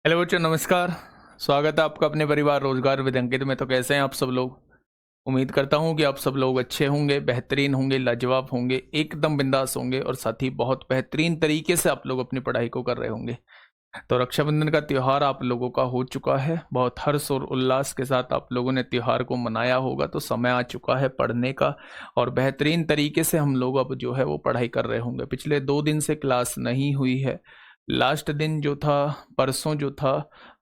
Hello बच्चों, नमस्कार। स्वागत है आपका अपने परिवार रोजगार विद अंकित में। तो कैसे हैं आप सब लोग? उम्मीद करता हूं कि आप सब लोग अच्छे होंगे, बेहतरीन होंगे, लाजवाब होंगे, एकदम बिंदास होंगे और साथ ही बहुत बेहतरीन तरीके से आप लोग अपनी पढ़ाई को कर रहे होंगे। तो रक्षाबंधन का त्यौहार आप लोगों का हो चुका है। बहुत हर्ष और उल्लास के साथ आप लोगों ने त्यौहार को मनाया होगा। तो समय आ चुका है पढ़ने का और बेहतरीन तरीके से हम लोग अब जो है वो पढ़ाई कर रहे होंगे। पिछले 2 दिन से क्लास नहीं हुई है। लास्ट दिन जो था, परसों जो था,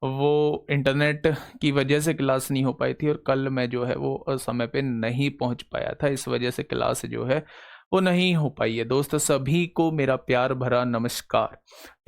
वो इंटरनेट की वजह से क्लास नहीं हो पाई थी और कल मैं जो है वो समय पे नहीं पहुंच पाया था। इस वजह से क्लास जो है वो नहीं हो पाई है। दोस्त सभी को मेरा प्यार भरा नमस्कार।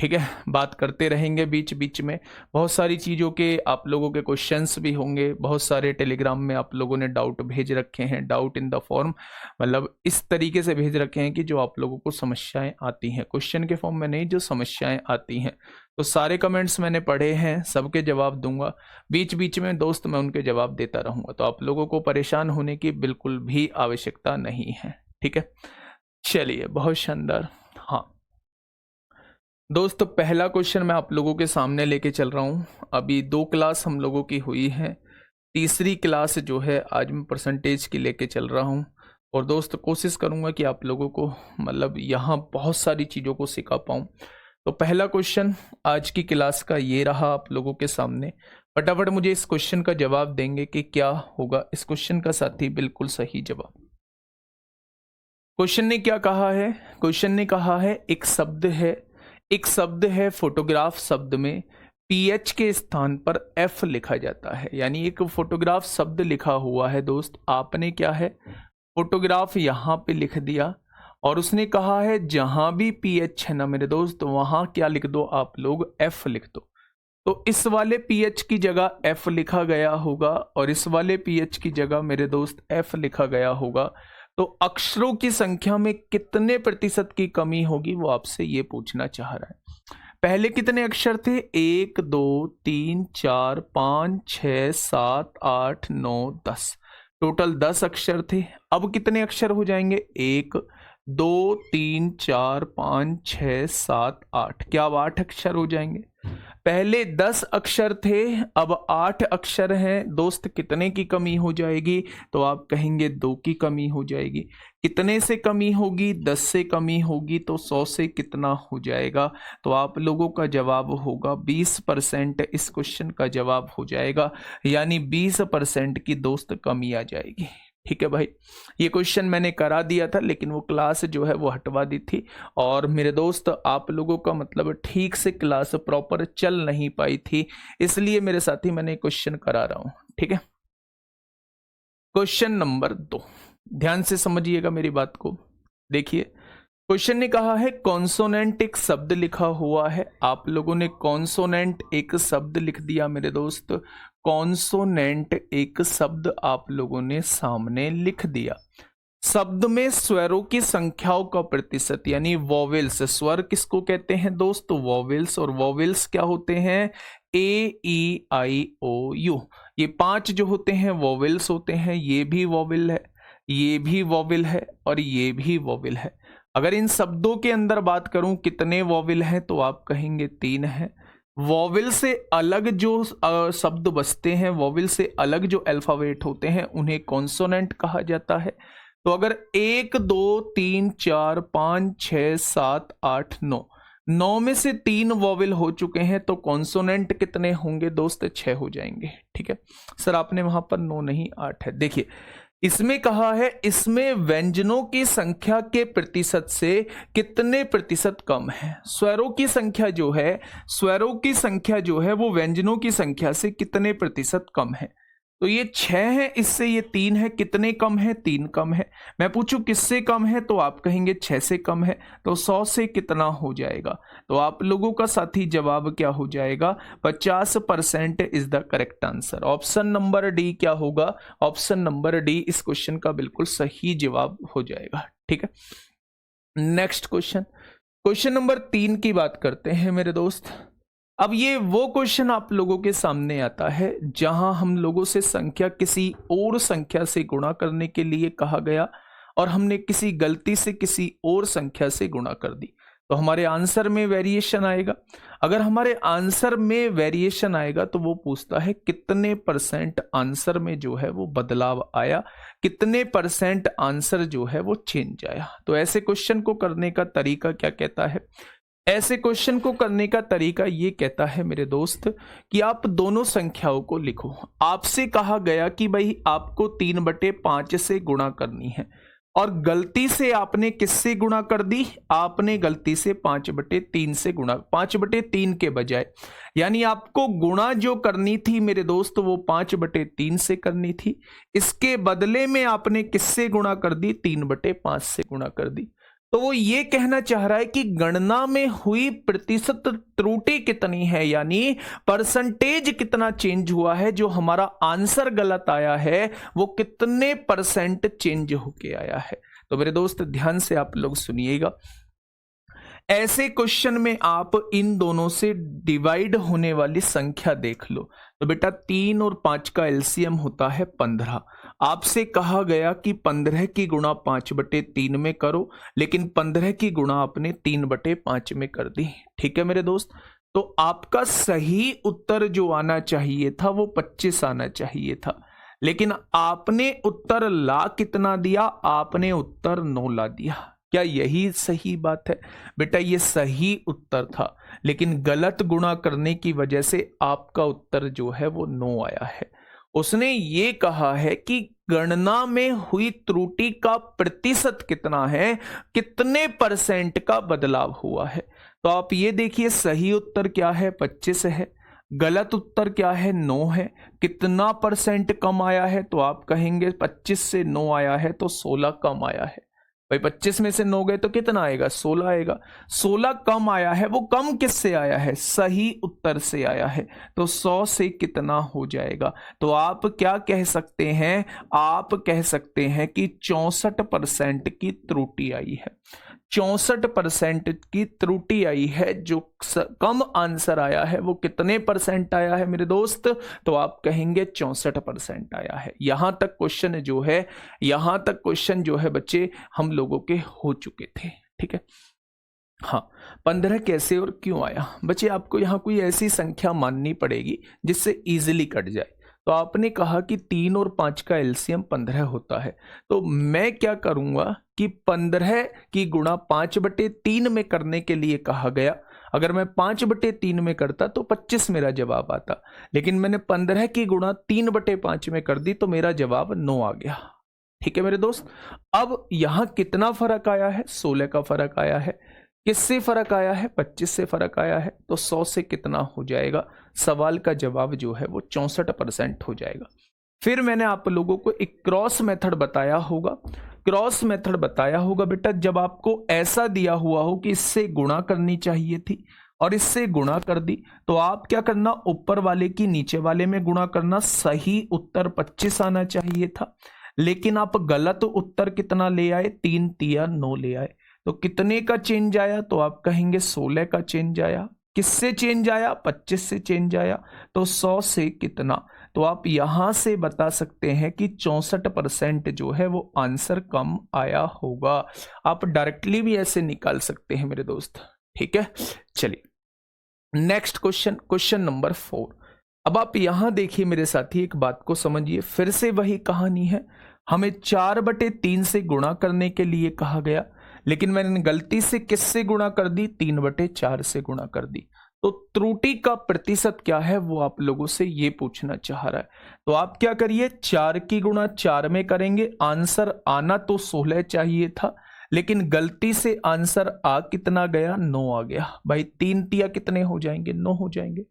ठीक है, बात करते रहेंगे बीच बीच में। बहुत सारी चीज़ों के आप लोगों के क्वेश्चंस भी होंगे। बहुत सारे टेलीग्राम में आप लोगों ने डाउट भेज रखे हैं, डाउट इन द फॉर्म, मतलब इस तरीके से भेज रखे हैं कि जो आप लोगों को समस्याएं आती हैं, क्वेश्चन के फॉर्म में नहीं, जो समस्याएं आती हैं। तो सारे कमेंट्स मैंने पढ़े हैं, सबके जवाब दूंगा। बीच बीच में दोस्त मैं उनके जवाब देता रहूंगा। तो आप लोगों को परेशान होने की बिल्कुल भी आवश्यकता नहीं है। ठीक है, चलिए, बहुत शानदार। हाँ दोस्त, पहला क्वेश्चन मैं आप लोगों के सामने लेके चल रहा हूँ। अभी 2 क्लास हम लोगों की हुई है। तीसरी क्लास जो है आज मैं परसेंटेज की लेके चल रहा हूँ। और दोस्त कोशिश करूँगा कि आप लोगों को मतलब यहाँ बहुत सारी चीज़ों को सिखा पाऊँ। तो पहला क्वेश्चन आज की क्लास का ये रहा आप लोगों के सामने। फटाफट मुझे इस क्वेश्चन का जवाब देंगे कि क्या होगा इस क्वेश्चन का साथी बिल्कुल सही जवाब। क्वेश्चन ने क्या कहा है? क्वेश्चन ने कहा है एक शब्द है फोटोग्राफ शब्द में पीएच के स्थान पर एफ लिखा जाता है। यानी एक फोटोग्राफ शब्द लिखा हुआ है दोस्त, आपने क्या है फोटोग्राफ यहां पे लिख दिया और उसने कहा है जहां भी पीएच है ना मेरे दोस्त, वहां क्या लिख दो आप लोग, एफ लिख दो। तो इस वाले पीएच की जगह एफ लिखा गया होगा और इस वाले पीएच की जगह मेरे दोस्त एफ लिखा गया होगा। तो अक्षरों की संख्या में कितने प्रतिशत की कमी होगी वो आपसे ये पूछना चाह रहा है। पहले कितने अक्षर थे? 1 2 3 4 5 6 7 8 9 10, टोटल 10 अक्षर थे। अब कितने अक्षर हो जाएंगे? 1 2 3 4 5 6 7 8, क्या अब 8 अक्षर हो जाएंगे? पहले 10 अक्षर थे, अब 8 अक्षर हैं दोस्त। कितने की कमी हो जाएगी? तो आप कहेंगे 2 की कमी हो जाएगी। कितने से कमी होगी? 10 से कमी होगी। तो 100 से कितना हो जाएगा? तो आप लोगों का जवाब होगा 20%। इस क्वेश्चन का जवाब हो जाएगा, यानी 20% की दोस्त कमी आ जाएगी। ठीक है भाई, ये क्वेश्चन मैंने करा दिया था लेकिन वो क्लास जो है वो हटवा दी थी। और मेरे दोस्त आप लोगों का मतलब ठीक से क्लास प्रॉपर चल नहीं पाई थी, इसलिए मेरे साथी मैंने क्वेश्चन करा रहा हूं। ठीक है, क्वेश्चन नंबर 2, ध्यान से समझिएगा मेरी बात को। देखिए, क्वेश्चन ने कहा है कॉन्सोनेंट एक शब्द लिखा हुआ है। आप लोगों ने कॉन्सोनेंट एक शब्द लिख दिया मेरे दोस्त। कॉन्सोनेंट एक शब्द आप लोगों ने सामने लिख दिया। शब्द में स्वरों की संख्याओं का प्रतिशत यानी वॉवेल्स, स्वर किसको कहते हैं दोस्त? वॉवेल्स। और वॉवेल्स क्या होते हैं? ए ई आई ओ यू, ये 5 जो होते हैं वॉवेल्स होते हैं। ये भी वॉवेल है, ये भी वॉवेल है और ये भी वॉवेल है। अगर इन शब्दों के अंदर बात करूं कितने वॉवेल हैं, तो आप कहेंगे 3 हैं। वॉवेल से अलग जो शब्द बचते हैं, वॉवेल से अलग जो अल्फाबेट होते हैं, उन्हें कॉन्सोनेंट कहा जाता है। तो अगर 1 2 3 4 5 6 7 8 9 में से 3 वॉवेल हो चुके हैं, तो कॉन्सोनेंट कितने होंगे दोस्त? 6 हो जाएंगे। ठीक है सर, आपने वहां पर 9 नहीं 8 है। देखिए, इसमें कहा है इसमें व्यंजनों की संख्या के प्रतिशत से कितने प्रतिशत कम है। स्वरों की संख्या जो है, स्वरों की संख्या जो है वो व्यंजनों की संख्या से कितने प्रतिशत कम है। तो ये 6 है, इससे ये 3 है। कितने कम है? 3 कम है। मैं पूछूं किससे कम है, तो आप कहेंगे 6 से कम है। तो 100 से कितना हो जाएगा? तो आप लोगों का साथी जवाब क्या हो जाएगा? 50% is the correct answer. Option number D क्या होगा? ऑप्शन नंबर डी इस क्वेश्चन का बिल्कुल सही जवाब हो जाएगा। ठीक है, नेक्स्ट क्वेश्चन, क्वेश्चन नंबर 3 की बात करते हैं मेरे दोस्त। अब ये वो क्वेश्चन आप लोगों के सामने आता है जहां हम लोगों से संख्या किसी और संख्या से गुणा करने के लिए कहा गया और हमने किसी गलती से किसी और संख्या से गुणा कर दी। तो हमारे आंसर में वेरिएशन आएगा। अगर हमारे आंसर में वेरिएशन आएगा तो वो पूछता है कितने परसेंट आंसर में जो है वो बदलाव आया, कितने परसेंट आंसर जो है वो चेंज आया। तो ऐसे क्वेश्चन को करने का तरीका क्या कहता है? ऐसे क्वेश्चन को करने का तरीका ये कहता है मेरे दोस्त कि आप दोनों संख्याओं को लिखो। आपसे कहा गया कि भाई आपको 3/5 से गुणा करनी है और गलती से आपने किससे गुणा कर दी? आपने गलती से 5/3 से गुणा, 5/3 के बजाय, यानी आपको गुणा जो करनी थी मेरे दोस्त वो 5/3 से करनी थी। इसके बदले में आपने किससे गुणा कर दी? 3/5 से गुणा कर दी। तो वो ये कहना चाह रहा है कि गणना में हुई प्रतिशत त्रुटि कितनी है, यानी परसेंटेज कितना चेंज हुआ है, जो हमारा आंसर गलत आया है वो कितने परसेंट चेंज होके आया है। तो मेरे दोस्त ध्यान से आप लोग सुनिएगा। ऐसे क्वेश्चन में आप इन दोनों से डिवाइड होने वाली संख्या देख लो। तो बेटा 3 और 5 का एलसीएम होता है 15। आपसे कहा गया कि 15 की गुणा 5/3 में करो, लेकिन 15 की गुणा आपने 3/5 में कर दी। ठीक है मेरे दोस्त, तो आपका सही उत्तर जो आना चाहिए था वो 25 आना चाहिए था, लेकिन आपने उत्तर ला कितना दिया? आपने उत्तर 9 ला दिया। क्या यही सही बात है? बेटा ये सही उत्तर था, लेकिन गलत गुणा करने की वजह से आपका उत्तर जो है वो 9 आया है। उसने ये कहा है कि गणना में हुई त्रुटि का प्रतिशत कितना है, कितने परसेंट का बदलाव हुआ है। तो आप ये देखिए, सही उत्तर क्या है? 25 है। गलत उत्तर क्या है? 9 है। कितना परसेंट कम आया है? तो आप कहेंगे 25 से 9 आया है तो 16 कम आया है। भाई 25 में से 9 गए तो कितना आएगा? 16 आएगा। 16 कम आया है, वो कम किससे आया है? सही उत्तर से आया है। तो 100 से कितना हो जाएगा? तो आप क्या कह सकते हैं? आप कह सकते हैं कि 64% की त्रुटि आई है। 64% की त्रुटि आई है। जो कम आंसर आया है वो कितने परसेंट आया है मेरे दोस्त? तो आप कहेंगे 64% आया है। यहां तक क्वेश्चन जो है, यहां तक क्वेश्चन जो है बच्चे हम लोगों के हो चुके थे। ठीक है, हाँ 15 कैसे और क्यों आया? बच्चे आपको यहाँ कोई ऐसी संख्या माननी पड़ेगी जिससे इजीली कट जाए। तो आपने कहा कि 3 और 5 का एलसीएम 15 होता है, तो मैं क्या करूंगा कि 15 की गुणा 5/3 में करने के लिए कहा गया। अगर मैं 5/3 में करता तो 25 मेरा जवाब आता, लेकिन मैंने 15 की गुणा 3/5 में कर दी तो मेरा जवाब 9 आ गया। ठीक है मेरे दोस्त, अब यहां कितना फर्क आया है? 16 का फर्क आया है। किससे फर्क आया है? 25 से फर्क आया है। तो 100 से कितना हो जाएगा? सवाल का जवाब जो है वो 64% हो जाएगा। फिर मैंने आप लोगों को एक क्रॉस मेथड बताया होगा। क्रॉस मेथड बताया होगा बेटा, जब आपको ऐसा दिया हुआ हो कि इससे गुणा करनी चाहिए थी और इससे गुणा कर दी, तो आप क्या करना? ऊपर वाले की नीचे वाले में गुणा करना। सही उत्तर 25 आना चाहिए था, लेकिन आप गलत उत्तर कितना ले आए? 3 तिया 9 ले आए। तो कितने का चेंज आया? तो आप कहेंगे 16 का चेंज आया। किससे चेंज आया? 25 से चेंज आया। तो 100 से कितना? तो आप यहां से बता सकते हैं कि 64% जो है वो आंसर कम आया होगा। आप डायरेक्टली भी ऐसे निकाल सकते हैं मेरे दोस्त। ठीक है, चलिए नेक्स्ट क्वेश्चन, क्वेश्चन नंबर 4। अब आप यहां देखिए मेरे साथी, एक बात को समझिए, फिर से वही कहानी है। हमें 4/3 से गुणा करने के लिए कहा गया, लेकिन मैंने गलती से किससे गुणा कर दी? 3/4 से गुणा कर दी। तो त्रुटि का प्रतिशत क्या है वो आप लोगों से ये पूछना चाह रहा है। तो आप क्या करिए, 4 की गुणा 4 में करेंगे। आंसर आना तो 16 चाहिए था, लेकिन गलती से आंसर आ कितना गया? 9 आ गया। भाई 3 तिया कितने हो जाएंगे? 9 हो जाएंगे।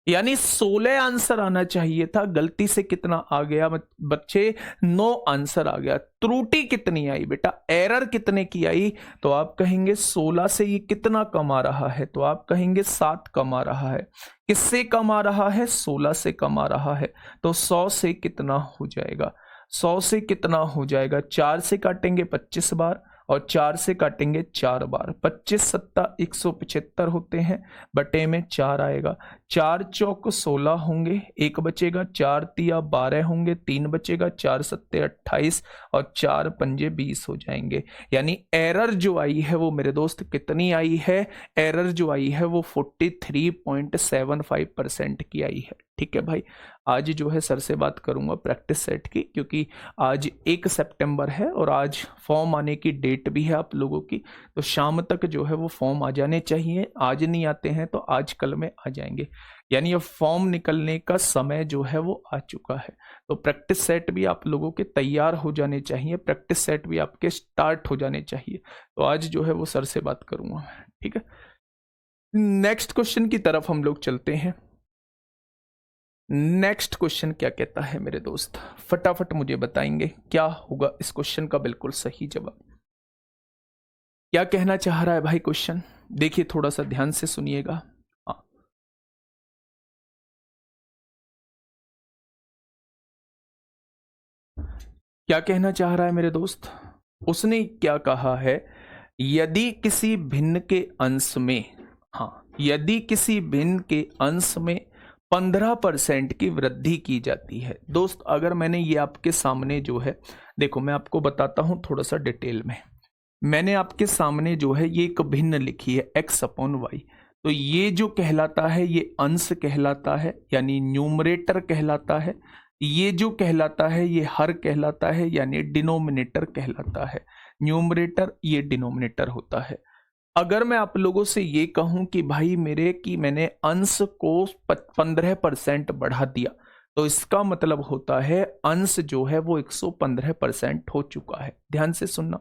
यानी 16 आंसर आना चाहिए था, गलती से कितना आ गया बच्चे? 9 आंसर आ गया। त्रुटि कितनी आई बेटा? एरर कितने की आई? तो आप कहेंगे 16 से ये कितना कम आ रहा है? तो आप कहेंगे 7 कम आ रहा है। किससे कम आ रहा है? 16 से कम आ रहा है। तो 100 से कितना हो जाएगा? 100 से कितना हो जाएगा? 4 से काटेंगे 25 बार और 4 से काटेंगे 4 बार। 25 सत्ता 175 होते हैं, बटे में 4 आएगा। 4 चौक 16 होंगे, 1 बचेगा, 4 तिया 12 होंगे, 3 बचेगा, 4 सत्ते 28 और 4 पंजे 20 हो जाएंगे। यानी एरर जो आई है वो मेरे दोस्त कितनी आई है? एरर जो आई है वो 43.75% की आई है। ठीक है भाई, आज जो है सर से बात करूंगा प्रैक्टिस सेट की, क्योंकि आज 1 सितंबर है और आज फॉर्म आने की डेट भी है आप लोगों की, तो शाम तक जो है वो फॉर्म आ जाने चाहिए। आज नहीं आते हैं तो आज कल में आ जाएंगे, यानी अब फॉर्म निकलने का समय जो है वो आ चुका है। तो प्रैक्टिस सेट भी आप लोगों के तैयार हो जाने चाहिए, प्रैक्टिस सेट भी आपके स्टार्ट हो जाने चाहिए। तो आज जो है वो सर से बात करूंगा। ठीक है, नेक्स्ट क्वेश्चन की तरफ हम लोग चलते हैं। नेक्स्ट क्वेश्चन क्या कहता है मेरे दोस्त, फटाफट मुझे बताएंगे क्या होगा इस क्वेश्चन का बिल्कुल सही जवाब। क्या कहना चाह रहा है भाई क्वेश्चन? देखिए थोड़ा सा ध्यान से सुनिएगा। हाँ, क्या कहना चाह रहा है मेरे दोस्त? उसने क्या कहा है, यदि किसी भिन्न के अंश में, हाँ, यदि किसी भिन्न के अंश में 15% की वृद्धि की जाती है। दोस्त अगर मैंने ये आपके सामने जो है, देखो मैं आपको बताता हूं थोड़ा सा डिटेल में। मैंने आपके सामने जो है ये एक भिन्न लिखी है x/y, तो ये जो कहलाता है ये अंश कहलाता है, यानी न्यूमरेटर कहलाता है। ये जो कहलाता है ये हर कहलाता है, यानी डिनोमिनेटर कहलाता है। न्यूमरेटर ये डिनोमिनेटर होता है। अगर मैं आप लोगों से ये कहूं कि भाई मेरे कि मैंने अंश को 15% बढ़ा दिया, तो इसका मतलब होता है अंश जो है वो 115% हो चुका है। ध्यान से सुनना,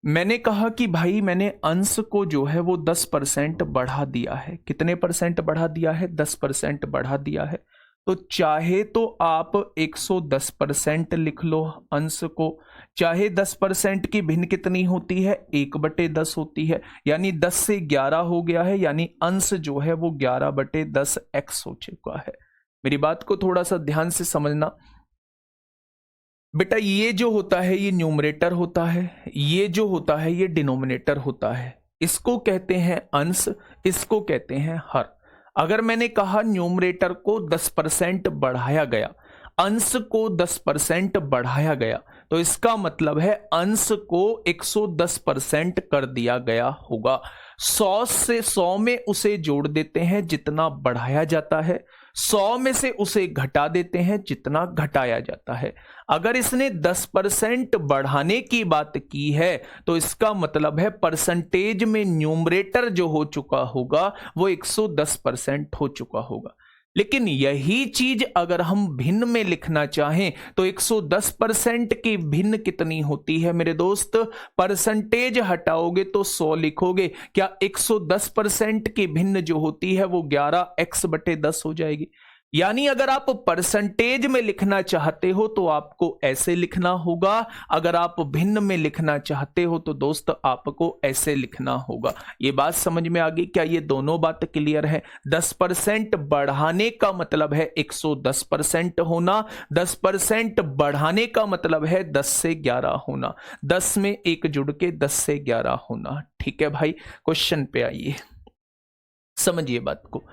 मैंने कहा कि भाई मैंने अंश को जो है वो 10% बढ़ा दिया है। कितने परसेंट बढ़ा दिया है? 10% बढ़ा दिया है। तो चाहे तो आप 110% लिख लो अंश को, चाहे 10% की भिन्न कितनी होती है? 1/10 होती है, यानी 10 से 11 हो गया है, यानी अंश जो है वो 11/10 x हो चुका है। मेरी बात को थोड़ा सा ध्यान से समझना बेटा, ये जो होता है ये न्यूमरेटर होता है, ये जो होता है ये डिनोमिनेटर होता है। इसको कहते हैं अंश, इसको कहते हैं हर। अगर मैंने कहा न्यूमरेटर को 10% बढ़ाया गया, अंश को 10% बढ़ाया गया, तो इसका मतलब है अंश को 110% कर दिया गया होगा। 100 से 100 में उसे जोड़ देते हैं जितना बढ़ाया जाता है, 100 में से उसे घटा देते हैं जितना घटाया जाता है। अगर इसने 10% बढ़ाने की बात की है तो इसका मतलब है परसेंटेज में न्यूमरेटर जो हो चुका होगा वो 110% हो चुका होगा। लेकिन यही चीज अगर हम भिन्न में लिखना चाहें तो 110% की भिन्न कितनी होती है मेरे दोस्त? परसेंटेज हटाओगे तो 100 लिखोगे, क्या 110% की भिन्न जो होती है वो 11x/10 हो जाएगी। यानी अगर आप परसेंटेज में लिखना चाहते हो तो आपको ऐसे लिखना होगा, अगर आप भिन्न में लिखना चाहते हो तो दोस्त आपको ऐसे लिखना होगा। ये बात समझ में आ गई? क्या ये दोनों बात क्लियर है? 10% बढ़ाने का मतलब है 110% होना, 10% बढ़ाने का मतलब है 10 से 11 होना, 10 में 1 जुड़ के 10 से 11 होना। ठीक है भाई, क्वेश्चन पे आइए, समझिए बात को।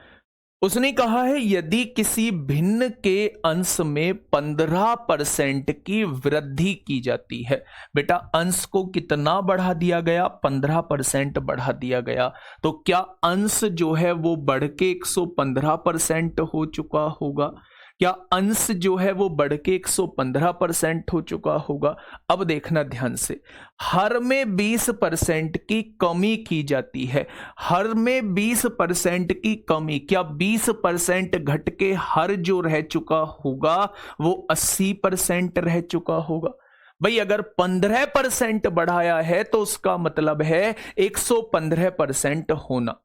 उसने कहा है यदि किसी भिन्न के अंश में 15% की वृद्धि की जाती है। बेटा अंश को कितना बढ़ा दिया गया? 15% बढ़ा दिया गया, तो क्या अंश जो है वो बढ़ के 115% हो चुका होगा? क्या अंश जो है वो बढ़ के 115% हो चुका होगा? अब देखना ध्यान से, हर में 20% की कमी की जाती है। हर में 20% की कमी, क्या 20% घट के हर जो रह चुका होगा वो 80% रह चुका होगा? भाई अगर 15% बढ़ाया है तो उसका मतलब है 115% होना,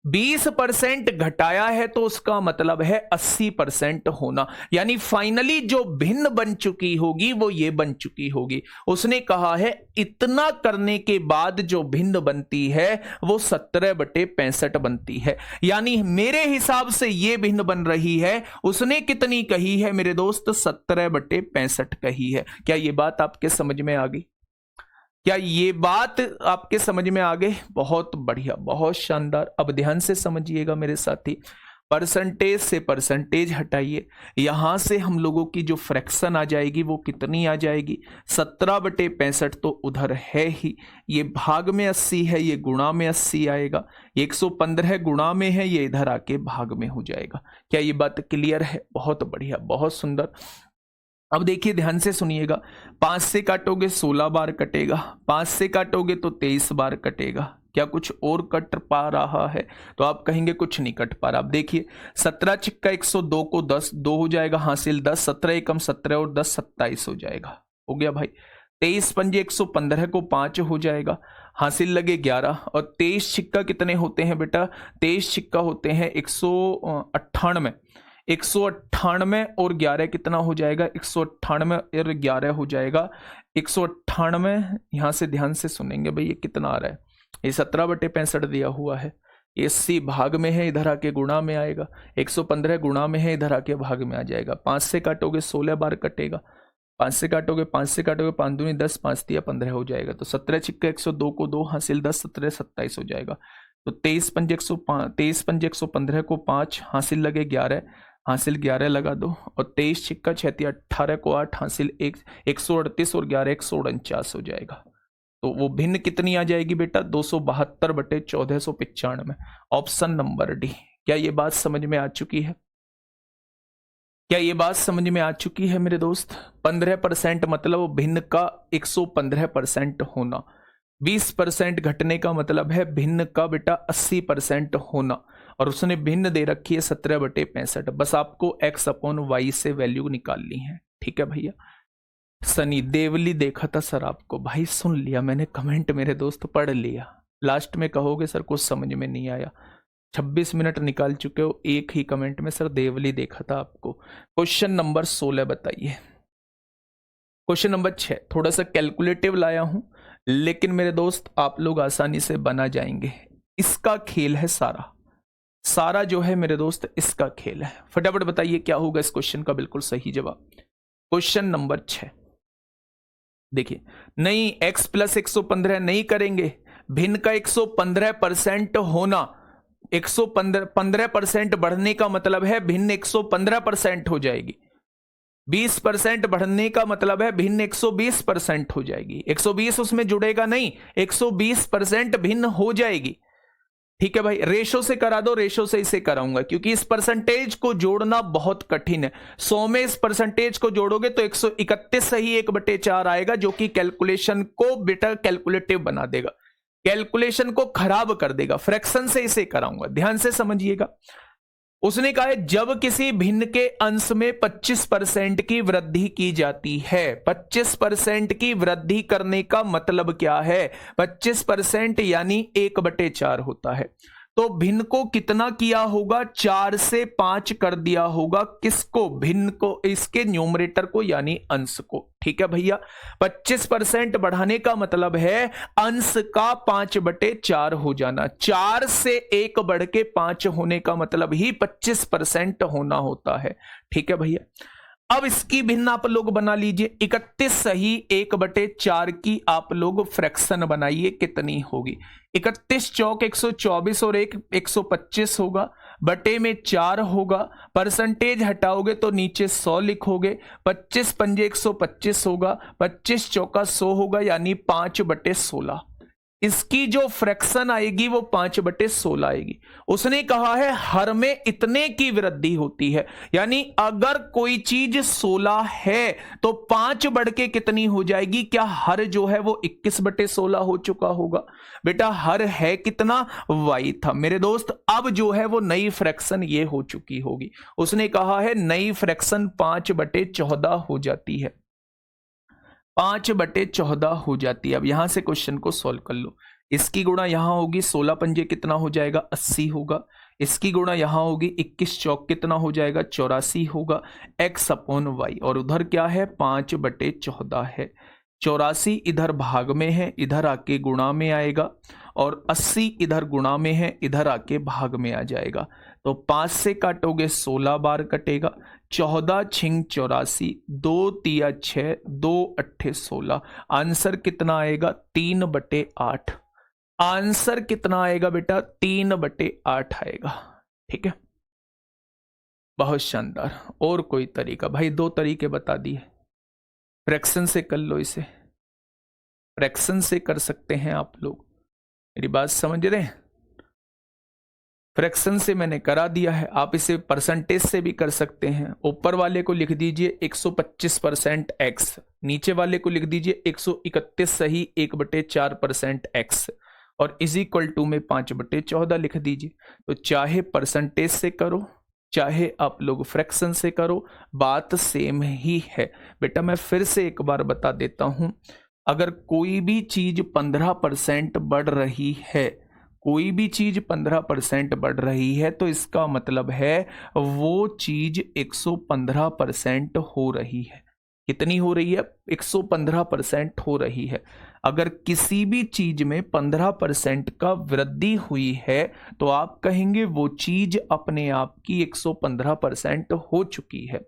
20% घटाया है तो उसका मतलब है 80% होना, यानी फाइनली जो भिन्न बन चुकी होगी वो ये बन चुकी होगी। उसने कहा है इतना करने के बाद जो भिन्न बनती है वो 17/65 बनती है, यानी मेरे हिसाब से ये भिन्न बन रही है। उसने कितनी कही है मेरे दोस्त? 17/65 कही है। क्या ये बात आपके समझ में आ गई? क्या ये बात आपके समझ में आ गई? बहुत बढ़िया, बहुत शानदार। अब ध्यान से समझिएगा मेरे साथी। परसेंटेज से परसेंटेज हटाइए, यहां से हम लोगों की जो फ्रैक्शन आ जाएगी वो कितनी आ जाएगी, 17/65 तो उधर है ही, ये भाग में 80 है, ये गुणा में 80 आएगा, ये 115 गुणा में है, ये इधर आके भाग में हो जाएगा। क्या ये बात क्लियर है? बहुत बढ़िया, बहुत सुंदर। अब देखिए ध्यान से सुनिएगा, 5 से काटोगे 16 बार कटेगा, 5 से काटोगे तो 23 बार कटेगा। क्या कुछ और कट पा रहा है? तो आप कहेंगे कुछ नहीं कट पा रहा। अब देखिए 17 छिक्का 102 को 10, 2 हो जाएगा हासिल 10, 17 एकम 17 और 10 27 हो जाएगा, हो गया भाई। 23 पंजे 115 को 5 हो जाएगा, हासिल लगे 11, और 23 छिक्का कितने होते हैं बेटा? 23 छिक्का होते हैं 198, 198 और 11 कितना हो जाएगा? 198 और 11 हो जाएगा 198। यहां से ध्यान से सुनेंगे भाई, ये कितना आ रहा है? ये 17/65 दिया हुआ है, ये 80 भाग में है, इधर आके गुणा में आएगा, 115 गुणा में है, इधर आके भाग में आ जाएगा। 5 से काटोगे 16 बार कटेगा, 5 से काटोगे 5 से काटोगे 5 दूनी 10, 5 तिया 15 हो जाएगा। तो 17 छिक्का 102 को 2 हासिल 10, 17 27 हो जाएगा। तो 23 पंजे 115 को 5 हासिल लगे 11, हासिल 11 लगा दो, और 23 छिक्का 6 18 को 8 हासिल 138 और 11 149 हो जाएगा। तो वो भिन्न कितनी आ जाएगी बेटा? 272/1495, ऑप्शन नंबर डी। क्या ये बात समझ में आ चुकी है? क्या ये बात समझ में आ चुकी है मेरे दोस्त? 15% मतलब भिन्न का 115% होना, 20% घटने का मतलब है भिन्न का बेटा 80% होना, और उसने भिन्न दे रखी है 17/65। बस आपको x/y से वैल्यू निकालनी है, ठीक है भैया। सनी देवली देखा था सर आपको, भाई सुन लिया मैंने, कमेंट मेरे दोस्त पढ़ लिया, लास्ट में कहोगे सर कुछ समझ में नहीं आया। 26 मिनट निकाल चुके हो एक ही कमेंट में, सर देवली देखा था आपको। क्वेश्चन नंबर 16 बताइए। क्वेश्चन नंबर 6 थोड़ा सा कैलकुलेटिव लाया हूं, लेकिन मेरे दोस्त आप लोग आसानी से बना जाएंगे। इसका खेल है सारा, सारा जो है मेरे दोस्त इसका खेल है। फटाफट बताइए क्या होगा इस क्वेश्चन का बिल्कुल सही जवाब। क्वेश्चन नंबर 6 देखिए, नहीं x + 115 नहीं करेंगे, भिन्न का 115% होना, 115% बढ़ने का मतलब है भिन्न 115% हो जाएगी, 20% बढ़ने का मतलब है भिन्न 120% हो जाएगी, 120 उसमें जुड़ेगा नहीं, 120% भिन्न हो जाएगी। ठीक है भाई, रेशो से करा दो, रेशो से इसे कराऊंगा क्योंकि इस परसेंटेज को जोड़ना बहुत कठिन है। 100 में इस परसेंटेज को जोड़ोगे तो 131 सही 1/4 आएगा, जो कि कैलकुलेशन को बेटा कैलकुलेटिव बना देगा, कैलकुलेशन को खराब कर देगा। फ्रैक्शन से इसे कराऊंगा, ध्यान से समझिएगा। उसने कहा है जब किसी भिन्न के अंश में 25% की वृद्धि की जाती है, 25% की वृद्धि करने का मतलब क्या है? 25% यानी 1/4 होता है। तो भिन्न को कितना किया होगा? 4 से 5 कर दिया होगा। किसको? भिन्न को, इसके न्यूमरेटर को यानी अंश को। ठीक है भैया, 25% बढ़ाने का मतलब है अंश का 5/4 हो जाना। 4 से 1 बढ़ के 5 होने का मतलब ही 25% होना होता है। ठीक है भैया, अब इसकी भिन्न आप लोग बना लीजिए। 31 सही 1/4 की आप लोग फ्रैक्शन बनाइए, कितनी होगी? 31 चौक 124 और 1 125 होगा, बटे में 4 होगा, परसेंटेज हटाओगे तो नीचे 100 लिखोगे, 25 पंजे 125 होगा, 25 चौका 100 होगा, यानी 5/16। इसकी जो फ्रैक्शन आएगी वो 5/16 आएगी। उसने कहा है हर में इतने की वृद्धि होती है, यानी अगर कोई चीज 16 है तो 5 बढ़ के कितनी हो जाएगी? क्या हर जो है वो 21/16 हो चुका होगा? बेटा हर है कितना? y था मेरे दोस्त। अब जो है वो नई फ्रैक्शन ये हो चुकी होगी। उसने कहा है नई फ्रैक्शन 5/14 हो जाती है, 5/14 हो जाती है। अब यहां से क्वेश्चन को सॉल्व कर लो। इसकी गुणा यहां होगी, 16 पंजे कितना हो जाएगा? 80 होगा। इसकी गुणा यहां होगी, 21 चौक कितना हो जाएगा? 84 होगा, x/y। और उधर क्या है? 5/14 है। 84 इधर भाग में है, इधर आके गुणा में आएगा, और 80 इधर गुणा में है, इधर आके भाग में आ जाएगा। तो 5 से काटोगे 16 बार कटेगा, 14 छिंग 84, 2 तिया 6, 2 अट्ठे 16। आंसर कितना आएगा? 3/8। आंसर कितना आएगा बेटा? 3/8 आएगा। ठीक है, बहुत शानदार। और कोई तरीका भाई? 2 तरीके बता दिए। फ्रैक्शन से कर लो इसे, फ्रैक्शन से कर सकते हैं आप लोग, मेरी बात समझ रहे हैं? फ्रैक्शन से मैंने करा दिया है, आप इसे परसेंटेज से भी कर सकते हैं। ऊपर वाले को लिख दीजिए 125% एक्स, नीचे वाले को लिख दीजिए 131 सही 1/4% एक्स, और इज इक्वल टू में 5/14 लिख दीजिए। तो चाहे परसेंटेज से करो चाहे आप लोग फ्रैक्शन से करो, बात सेम ही है। बेटा मैं फिर से एक बार बता देता हूं, अगर कोई भी चीज 15% बढ़ रही है, कोई भी चीज 15% बढ़ रही है, तो इसका मतलब है वो चीज 115% हो रही है। कितनी हो रही है? 115% हो रही है। अगर किसी भी चीज में 15% का वृद्धि हुई है तो आप कहेंगे वो चीज अपने आप की 115% हो चुकी है।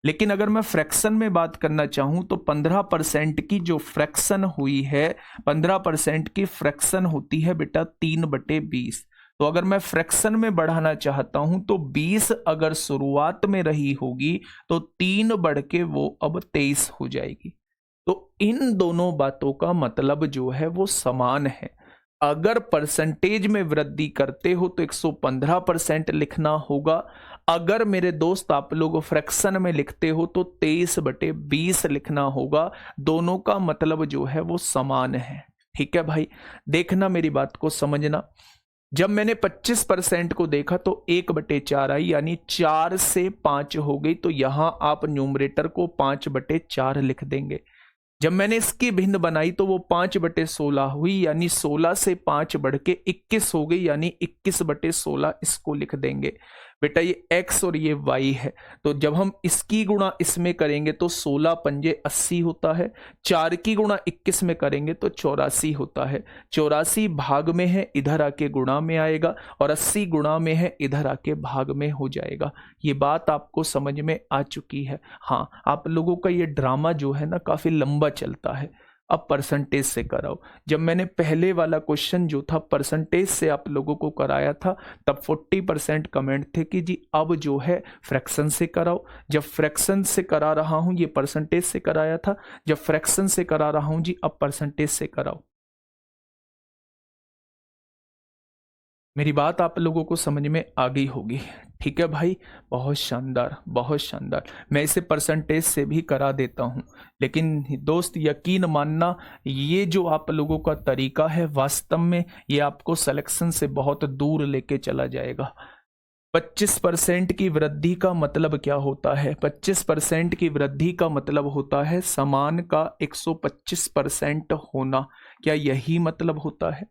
लेकिन अगर मैं फ्रैक्शन में बात करना चाहूं तो 15% की जो फ्रैक्शन हुई है, 15% की फ्रैक्शन होती है बेटा 3/20। तो अगर मैं फ्रैक्शन में बढ़ाना चाहता हूं तो 20 अगर शुरुआत में रही होगी तो 3 बढ़ के वो अब 23 हो जाएगी। तो इन दोनों बातों का मतलब जो है वो समान है। अगर परसेंटेज में वृद्धि करते हो तो 115% लिखना होगा, अगर मेरे दोस्त आप लोग फ्रैक्शन में लिखते हो तो 23/20 लिखना होगा। दोनों का मतलब जो है वो समान है। ठीक है भाई, देखना मेरी बात को समझना। जब मैंने 25% को देखा तो 1/4 आई, यानी 4 से 5 हो गई, तो यहां आप न्यूमरेटर को 5/4 लिख देंगे। जब मैंने इसकी भिन्न बनाई तो वो 5/16 हुई, यानी 16 से 5 बढ़ के 21 हो गई, यानी 21/16 इसको लिख देंगे। बेटा ये x और ये y है, तो जब हम इसकी गुणा इसमें करेंगे तो 16 पंजे 80 होता है, 4 की गुणा 21 में करेंगे तो 84 होता है। 84 भाग में है, इधर आके गुणा में आएगा, और 80 गुणा में है, इधर आके भाग में हो जाएगा। ये बात आपको समझ में आ चुकी है? हाँ, आप लोगों का ये ड्रामा जो है ना काफी लंबा चलता है। अब परसेंटेज से कराओ। जब मैंने पहले वाला क्वेश्चन जो था परसेंटेज से आप लोगों को कराया था तब 40% कमेंट थे कि जी अब जो है फ्रैक्शन से कराओ। जब फ्रैक्शन से करा रहा हूं, ये परसेंटेज से कराया था, जब फ्रैक्शन से करा रहा हूं जी अब परसेंटेज से कराओ। मेरी बात आप लोगों को समझ में आ गई होगी। ठीक है भाई, बहुत शानदार बहुत शानदार। मैं इसे परसेंटेज से भी करा देता हूं, लेकिन दोस्त यकीन मानना ये जो आप लोगों का तरीका है वास्तव में ये आपको सिलेक्शन से बहुत दूर लेके चला जाएगा। 25% की वृद्धि का मतलब क्या होता है? 25% की वृद्धि का मतलब होता है समान का 125% होना। क्या यही मतलब होता है?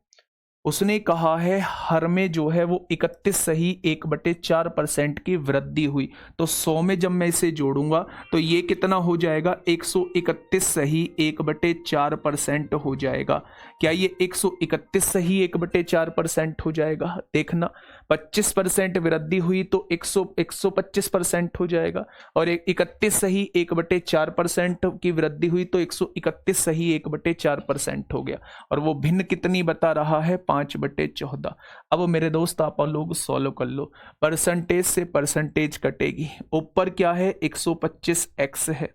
उसने कहा है हर में जो है वो 31 सही 1/4% की वृद्धि हुई, तो 100 में जब मैं इसे जोड़ूंगा तो ये कितना हो जाएगा? 131 सही 1/4% हो जाएगा। क्या ये 131 सही 1/4% हो जाएगा? देखना, 25% वृद्धि हुई तो 125% हो जाएगा, और 31 सही 1/4% की वृद्धि हुई तो 131 सही 1/4% हो गया, और वो भिन्न कितनी बता रहा है? 5/14। अब मेरे दोस्त आप लोग सॉल्व कर लो। परसेंटेज से परसेंटेज कटेगी, ऊपर क्या है? 125x है,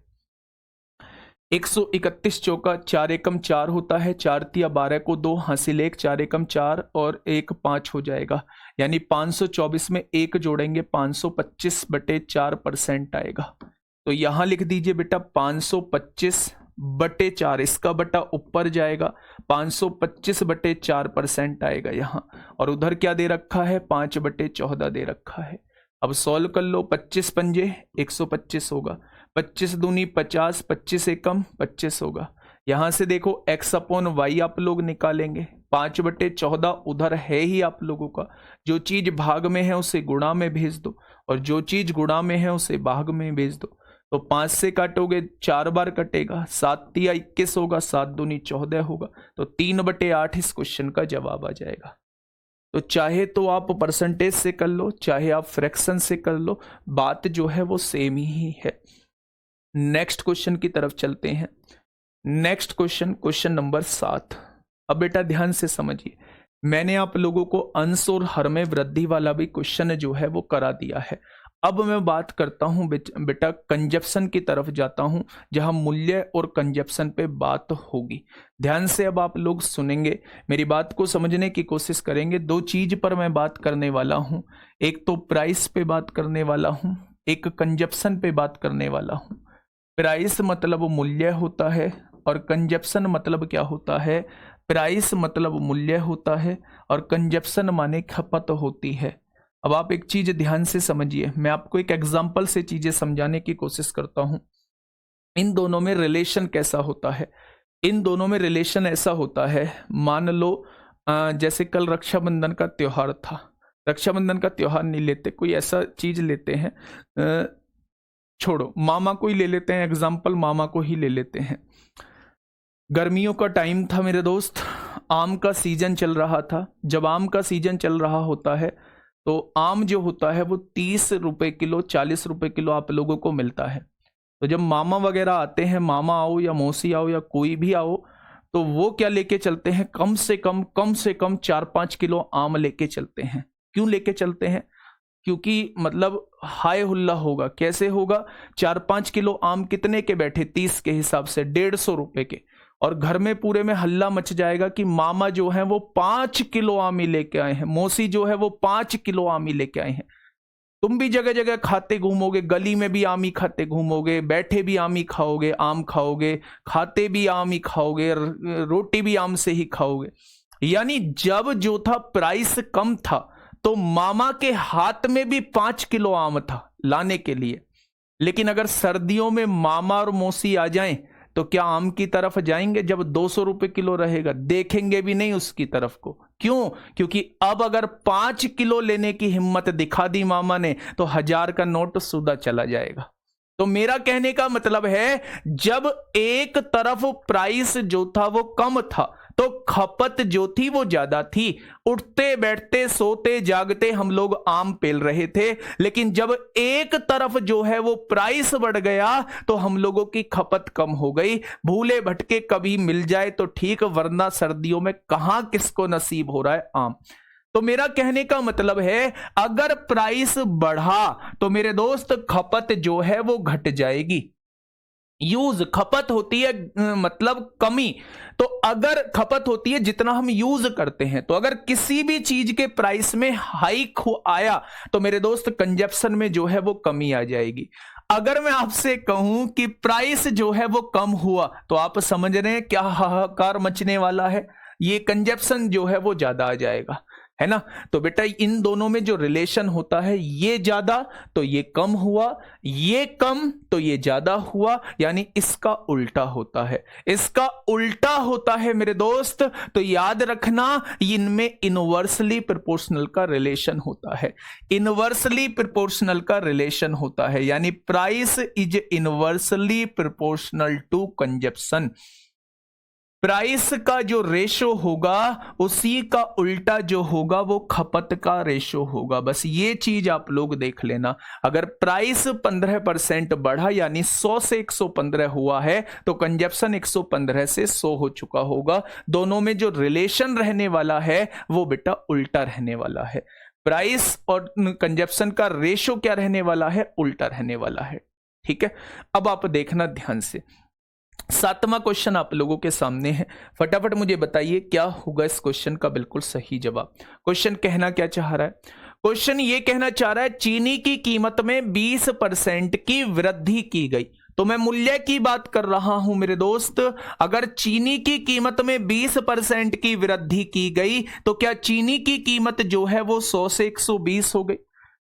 131 चौका 4 एकम 4 होता है, 4 तिया 12 को 2 हासिल 1, 4 एकम 4 और 1 5 हो जाएगा, यानी 524 में 1 जोड़ेंगे 525/4% आएगा। तो यहां लिख दीजिए बेटा 525/4, इसका बटा ऊपर जाएगा 525/4% आएगा यहाँ, और उधर क्या दे रखा है? 5/14 दे रखा है। अब सॉल्व कर लो, 25 पंजे 125 होगा, 25 दूनी 50, 25 एकम 25 होगा। यहां से देखो x/y आप लोग निकालेंगे, 5/14 उधर है ही आप लोगों का। जो चीज भाग में है उसे गुणा में भेज दो, और जो चीज गुणा में है उसे भाग में भेज दो। तो 5 से काटोगे 4 बार कटेगा, 7 तिया 21 होगा, 7 दूनी 14 होगा, तो 3/8 इस क्वेश्चन का जवाब आ जाएगा। तो चाहे तो आप परसेंटेज से कर लो, चाहे आप फ्रैक्शन से कर लो, बात जो है वो सेम ही है। नेक्स्ट क्वेश्चन की तरफ चलते हैं। Next question, question number 7। अब बेटा ध्यान से समझिए, मैंने आप लोगों को अंश और हर में वृद्धि वाला भी क्वेश्चन जो है वो करा दिया है। अब मैं बात करता हूं बेटा कंजप्शन की तरफ जाता हूं, जहां मूल्य और कंजप्शन पे बात होगी। ध्यान से अब आप लोग सुनेंगे, मेरी बात को समझने की कोशिश करेंगे। दो चीज पर मैं बात करने वाला हूं, एक तो प्राइस पे बात करने वाला हूं, एक कंजप्शन पे बात करने वाला हूं। प्राइस मतलब मूल्य होता है और कंजप्शन मतलब क्या होता है? प्राइस मतलब मूल्य होता है और कंजप्शन माने खपत होती है। अब आप एक चीज ध्यान से समझिए, मैं आपको एक एग्जांपल से चीजें समझाने की कोशिश करता हूं। इन दोनों में रिलेशन कैसा होता है? इन दोनों में रिलेशन ऐसा होता है, मान लो जैसे कल रक्षाबंधन का त्योहार था। रक्षाबंधन का त्योहार नहीं लेते, कोई ऐसा चीज लेते हैं, छोड़ो, मामा को ही ले लेते हैं एग्जाम्पल, मामा को ही ले लेते हैं। गर्मियों का टाइम था मेरे दोस्त, आम का सीजन चल रहा था। जब आम का सीजन चल रहा होता है तो आम जो होता है वो 30 रुपए किलो, 40 रुपए किलो आप लोगों को मिलता है। तो जब मामा वगैरह आते हैं, मामा आओ या मौसी आओ या कोई भी आओ, तो वो क्या लेके चलते हैं? कम से कम 4-5 किलो आम लेके चलते हैं। क्यों लेके चलते हैं? क्योंकि मतलब हाय हुल्ला होगा। कैसे होगा? 4-5 किलो आम कितने के बैठे? 30 के हिसाब से 150 रुपए के। और घर में पूरे में हल्ला मच जाएगा कि मामा जो है वो 5 किलो आम ही लेके आए हैं, मौसी जो है वो 5 किलो आम ही लेके आए हैं। तुम भी जगह जगह खाते घूमोगे, गली में भी आम ही खाते घूमोगे, बैठे भी आम ही खाओगे, आम खाओगे, खाते भी आम ही खाओगे, रोटी भी आम से ही खाओगे। यानी जब जो था प्राइस कम था तो मामा के हाथ में भी 5 किलो आम था लाने के लिए। लेकिन अगर सर्दियों में मामा और मौसी आ जाएं तो क्या आम की तरफ जाएंगे? जब 200 रुपए किलो रहेगा, देखेंगे भी नहीं उसकी तरफ को। क्यों? क्योंकि अब अगर 5 किलो लेने की हिम्मत दिखा दी मामा ने तो 1000 का नोट सीधा चला जाएगा। तो मेरा कहने का मतलब है, जब एक तरफ प्राइस जो था वो कम था तो खपत जो थी वो ज्यादा थी। उठते बैठते सोते जागते हम लोग आम पेल रहे थे। लेकिन जब एक तरफ जो है वो प्राइस बढ़ गया तो हम लोगों की खपत कम हो गई। भूले भटके कभी मिल जाए तो ठीक, वरना सर्दियों में कहां किसको नसीब हो रहा है आम। तो मेरा कहने का मतलब है, अगर प्राइस बढ़ा तो मेरे दोस्त खपत जो है वो घट जाएगी। यूज, खपत होती है मतलब कमी। तो अगर खपत होती है जितना हम यूज करते हैं, तो अगर किसी भी चीज के प्राइस में हाइक आया तो मेरे दोस्त कंजप्शन में जो है वो कमी आ जाएगी। अगर मैं आपसे कहूं कि प्राइस जो है वो कम हुआ तो आप समझ रहे हैं क्या हाहाकार मचने वाला है? ये कंजप्शन जो है वो ज्यादा आ जाएगा, है ना। तो बेटा इन दोनों में जो रिलेशन होता है, ये ज्यादा तो ये कम हुआ, ये कम तो ये ज्यादा हुआ, यानी इसका उल्टा होता है। इसका उल्टा होता है मेरे दोस्त, तो याद रखना इनमें इनवर्सली प्रोपोर्शनल का रिलेशन होता है। इनवर्सली प्रोपोर्शनल का रिलेशन होता है, यानी price is inversely proportional to consumption. Price का जो रेशो होगा उसी का उल्टा जो होगा वो खपत का रेशो होगा। बस ये चीज आप लोग देख लेना। अगर प्राइस 15% बढ़ा यानी 100 से 115 हुआ है तो कंजप्शन 115 से 100 हो चुका होगा। दोनों में जो रिलेशन रहने वाला है वो बेटा उल्टा रहने वाला है। प्राइस और कंजप्शन का रेशो क्या रहने वाला है? उल्टा रहने वाला है। ठीक है, अब आप देखना ध्यान से। 7वां क्वेश्चन आप लोगों के सामने है, फटाफट मुझे बताइए क्या होगा इस क्वेश्चन का बिल्कुल सही जवाब। क्वेश्चन कहना क्या चाह रहा है? क्वेश्चन ये कहना चाह रहा है चीनी की कीमत में 20% की वृद्धि की गई। तो मैं मूल्य की बात कर रहा हूं मेरे दोस्त। अगर चीनी की कीमत में 20% की वृद्धि की गई तो क्या चीनी की कीमत जो है वो 100 से 120 हो गई?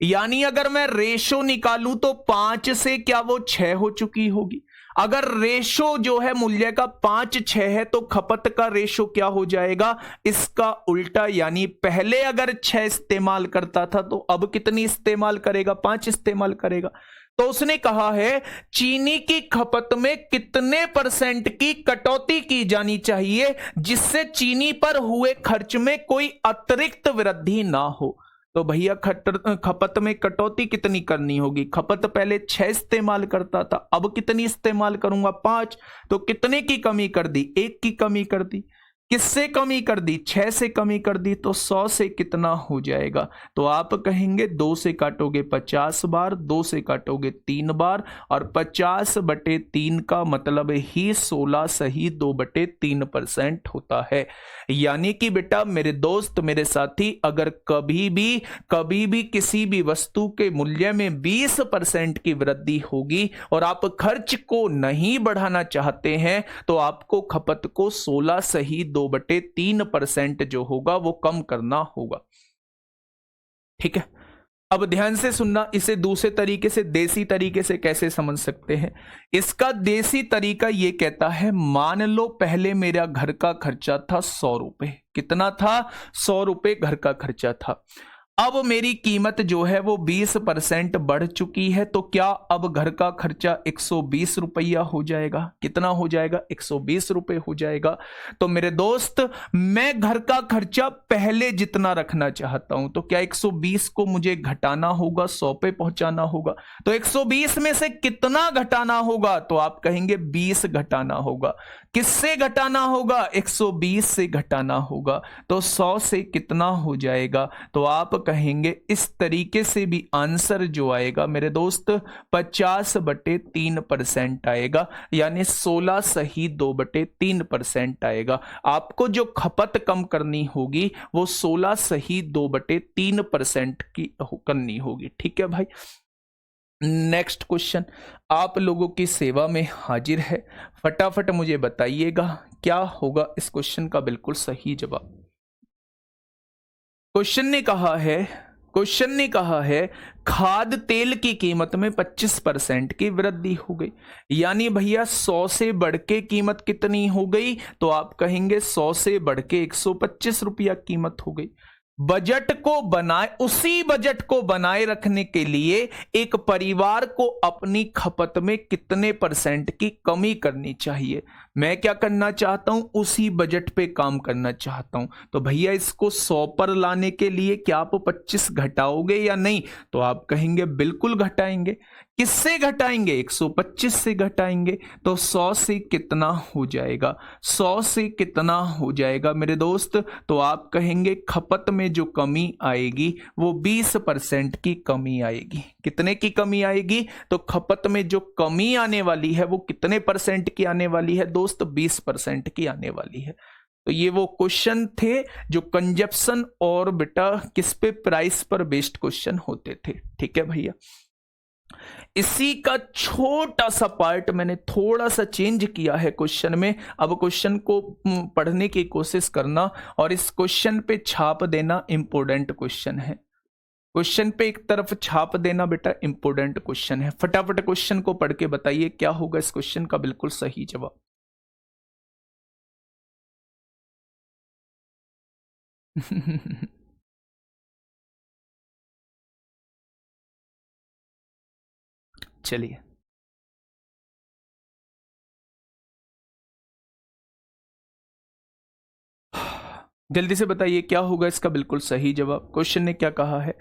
यानी अगर मैं रेशो निकालूं तो 5 से क्या वो 6 हो चुकी होगी। अगर रेशो जो है मूल्य का 5-6 है तो खपत का रेशो क्या हो जाएगा? इसका उल्टा, यानी पहले अगर 6 इस्तेमाल करता था तो अब कितनी इस्तेमाल करेगा? 5 इस्तेमाल करेगा। तो उसने कहा है चीनी की खपत में कितने % की कटौती की जानी चाहिए जिससे चीनी पर हुए खर्च में कोई अतिरिक्त वृद्धि ना हो। तो भैया खपत में कटौती कितनी करनी होगी? खपत पहले 6 इस्तेमाल करता था, अब कितनी इस्तेमाल करूंगा? 5। तो कितने की कमी कर दी? 1 की कमी कर दी। किससे कमी कर दी, 6 से कमी कर दी, तो 100 से कितना हो जाएगा? तो आप कहेंगे 2 से काटोगे 50 बार, 2 से काटोगे 3 बार, और 50/3 का मतलब ही 16 सही 2/3% होता है। यानी कि बेटा मेरे दोस्त, मेरे साथी, अगर कभी भी किसी भी वस्तु के मूल्य में 20% की वृद्धि होगी और आप खर्च को नहीं बढ़ाना चाहते हैं, तो आपको खपत को 16 सही 2/3% जो होगा वो कम करना होगा। ठीक है, अब ध्यान से सुनना, इसे दूसरे तरीके से, देसी तरीके से कैसे समझ सकते हैं। इसका देसी तरीका ये कहता है, मान लो पहले मेरा घर का खर्चा था 100 रुपए। कितना था? 100 रुपए घर का खर्चा था। अब मेरी कीमत जो है वो 20% बढ़ चुकी है, तो क्या अब घर का खर्चा 120 रुपया हो जाएगा? कितना हो जाएगा? 120 रुपए हो जाएगा। तो मेरे दोस्त, मैं घर का खर्चा पहले जितना रखना चाहता हूं, तो क्या 120 को मुझे घटाना होगा, 100 पे पहुंचाना होगा? तो 120 में से कितना घटाना होगा? तो आप कहेंगे 20 घटाना होगा। किससे घटाना होगा? 120 से घटाना होगा। तो 100 से कितना हो जाएगा? तो आप कहेंगे इस तरीके से भी आंसर जो आएगा मेरे दोस्त 50/3% आएगा, यानी 16 सही 2/3% आएगा। आपको जो खपत कम करनी होगी वो 16 सही 2/3% की करनी होगी। ठीक है भाई, नेक्स्ट क्वेश्चन आप लोगों की सेवा में हाजिर है। फटाफट मुझे बताइएगा क्या होगा इस क्वेश्चन का बिल्कुल सही जवाब। क्वेश्चन ने कहा है खाद तेल की कीमत में 25% की वृद्धि हो गई। यानी भैया 100 से बढ़ के कीमत कितनी हो गई? तो आप कहेंगे 100 से बढ़ के 125 रुपया कीमत हो गई। उसी बजट को बनाए रखने के लिए एक परिवार को अपनी खपत में कितने % की कमी करनी चाहिए? मैं क्या करना चाहता हूं? उसी बजट पे काम करना चाहता हूं। तो भैया इसको 100 पर लाने के लिए क्या आप 25 घटाओगे या नहीं? तो आप कहेंगे बिल्कुल घटाएंगे। किससे घटाएंगे? 125 से घटाएंगे। तो 100 से कितना हो जाएगा? 100 से कितना हो जाएगा मेरे दोस्त? तो आप कहेंगे खपत में जो कमी आएगी वो 20% की कमी आएगी। कितने की कमी आएगी? तो खपत में जो कमी आने वाली है वो कितने % की आने वाली है दोस्त? 20% की आने वाली है। तो ये वो क्वेश्चन थे जो कंजप्शन और बेटा किस पे, प्राइस पर बेस्ड क्वेश्चन होते थे। ठीक है भैया, इसी का छोटा सा पार्ट मैंने थोड़ा सा चेंज किया है क्वेश्चन में। अब क्वेश्चन को पढ़ने की कोशिश करना और इस क्वेश्चन पे छाप देना इंपॉर्टेंट क्वेश्चन है। क्वेश्चन पे एक तरफ छाप देना बेटा इंपॉर्टेंट क्वेश्चन है। फटाफट क्वेश्चन को पढ़ के बताइए क्या होगा इस क्वेश्चन का बिल्कुल सही जवाब। चलिए, जल्दी से बताइए क्या होगा इसका बिल्कुल सही जवाब। क्वेश्चन ने क्या कहा है?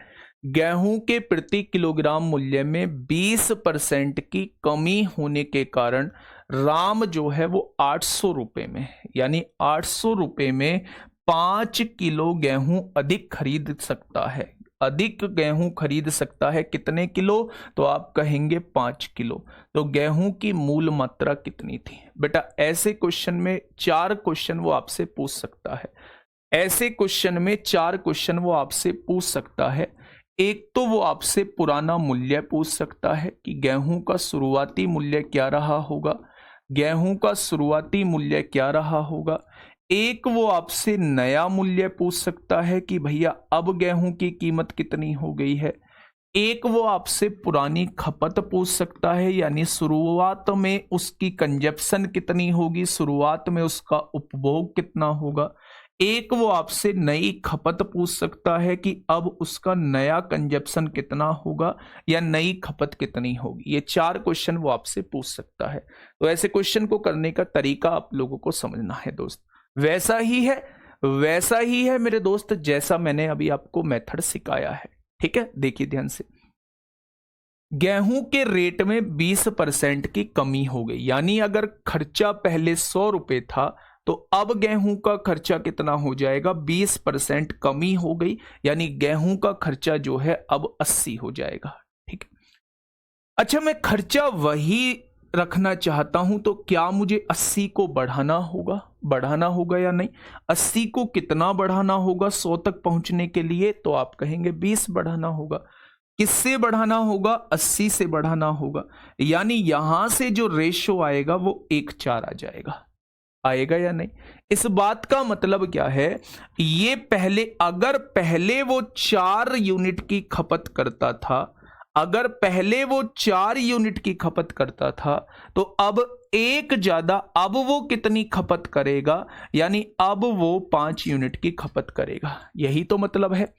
गेहूं के प्रति किलोग्राम मूल्य में 20% की कमी होने के कारण राम जो है वो 800 रुपए में, यानी 800 रुपए में 5 किलो गेहूं अधिक खरीद सकता है। अधिक गेहूं खरीद सकता है कितने किलो? तो आप कहेंगे 5 किलो। तो गेहूं की मूल मात्रा कितनी थी? बेटा ऐसे क्वेश्चन में 4 क्वेश्चन वो आपसे पूछ सकता है। ऐसे क्वेश्चन में 4 क्वेश्चन वो आपसे पूछ सकता है। एक तो वो आपसे पुराना मूल्य पूछ सकता है कि गेहूं का शुरुआती मूल्य क्या रहा होगा। गेहूं का शुरुआती मूल्य क्या रहा होगा। एक वो आपसे नया मूल्य पूछ सकता है कि भैया अब गेहूं की कीमत कितनी हो गई है। एक वो आपसे पुरानी खपत पूछ सकता है, यानी शुरुआत में उसकी कंजप्शन कितनी होगी, शुरुआत में उसका उपभोग कितना होगा। एक वो आपसे नई खपत पूछ सकता है कि अब उसका नया कंजप्शन कितना होगा या नई खपत कितनी होगी। ये 4 क्वेश्चन वो आपसे पूछ सकता है। तो ऐसे क्वेश्चन को करने का तरीका आप लोगों को समझना है दोस्त। वैसा ही है मेरे दोस्त जैसा मैंने अभी आपको मेथड सिखाया है। ठीक है, देखिए ध्यान से। गेहूं के रेट में 20% की कमी हो गई, यानी अगर खर्चा पहले 100 रुपए था तो अब गेहूं का खर्चा कितना हो जाएगा, 20% कमी हो गई, यानी गेहूं का खर्चा जो है अब 80 हो जाएगा। ठीक है, अच्छा मैं खर्चा वही रखना चाहता हूं तो क्या मुझे 80 को बढ़ाना होगा या नहीं? 80 को कितना बढ़ाना होगा 100 तक पहुंचने के लिए? तो आप कहेंगे 20 बढ़ाना होगा। किससे बढ़ाना होगा? 80 से बढ़ाना होगा, यानी यहां से जो रेशो आएगा वो 1:4 आ जाएगा। आएगा या नहीं? इस बात का मतलब क्या है, ये अगर पहले वो 4 यूनिट की खपत करता था, अगर पहले वो 4 यूनिट की खपत करता था, तो अब एक ज्यादा, अब वो कितनी खपत करेगा, यानी अब वो 5 यूनिट की खपत करेगा। यही तो मतलब है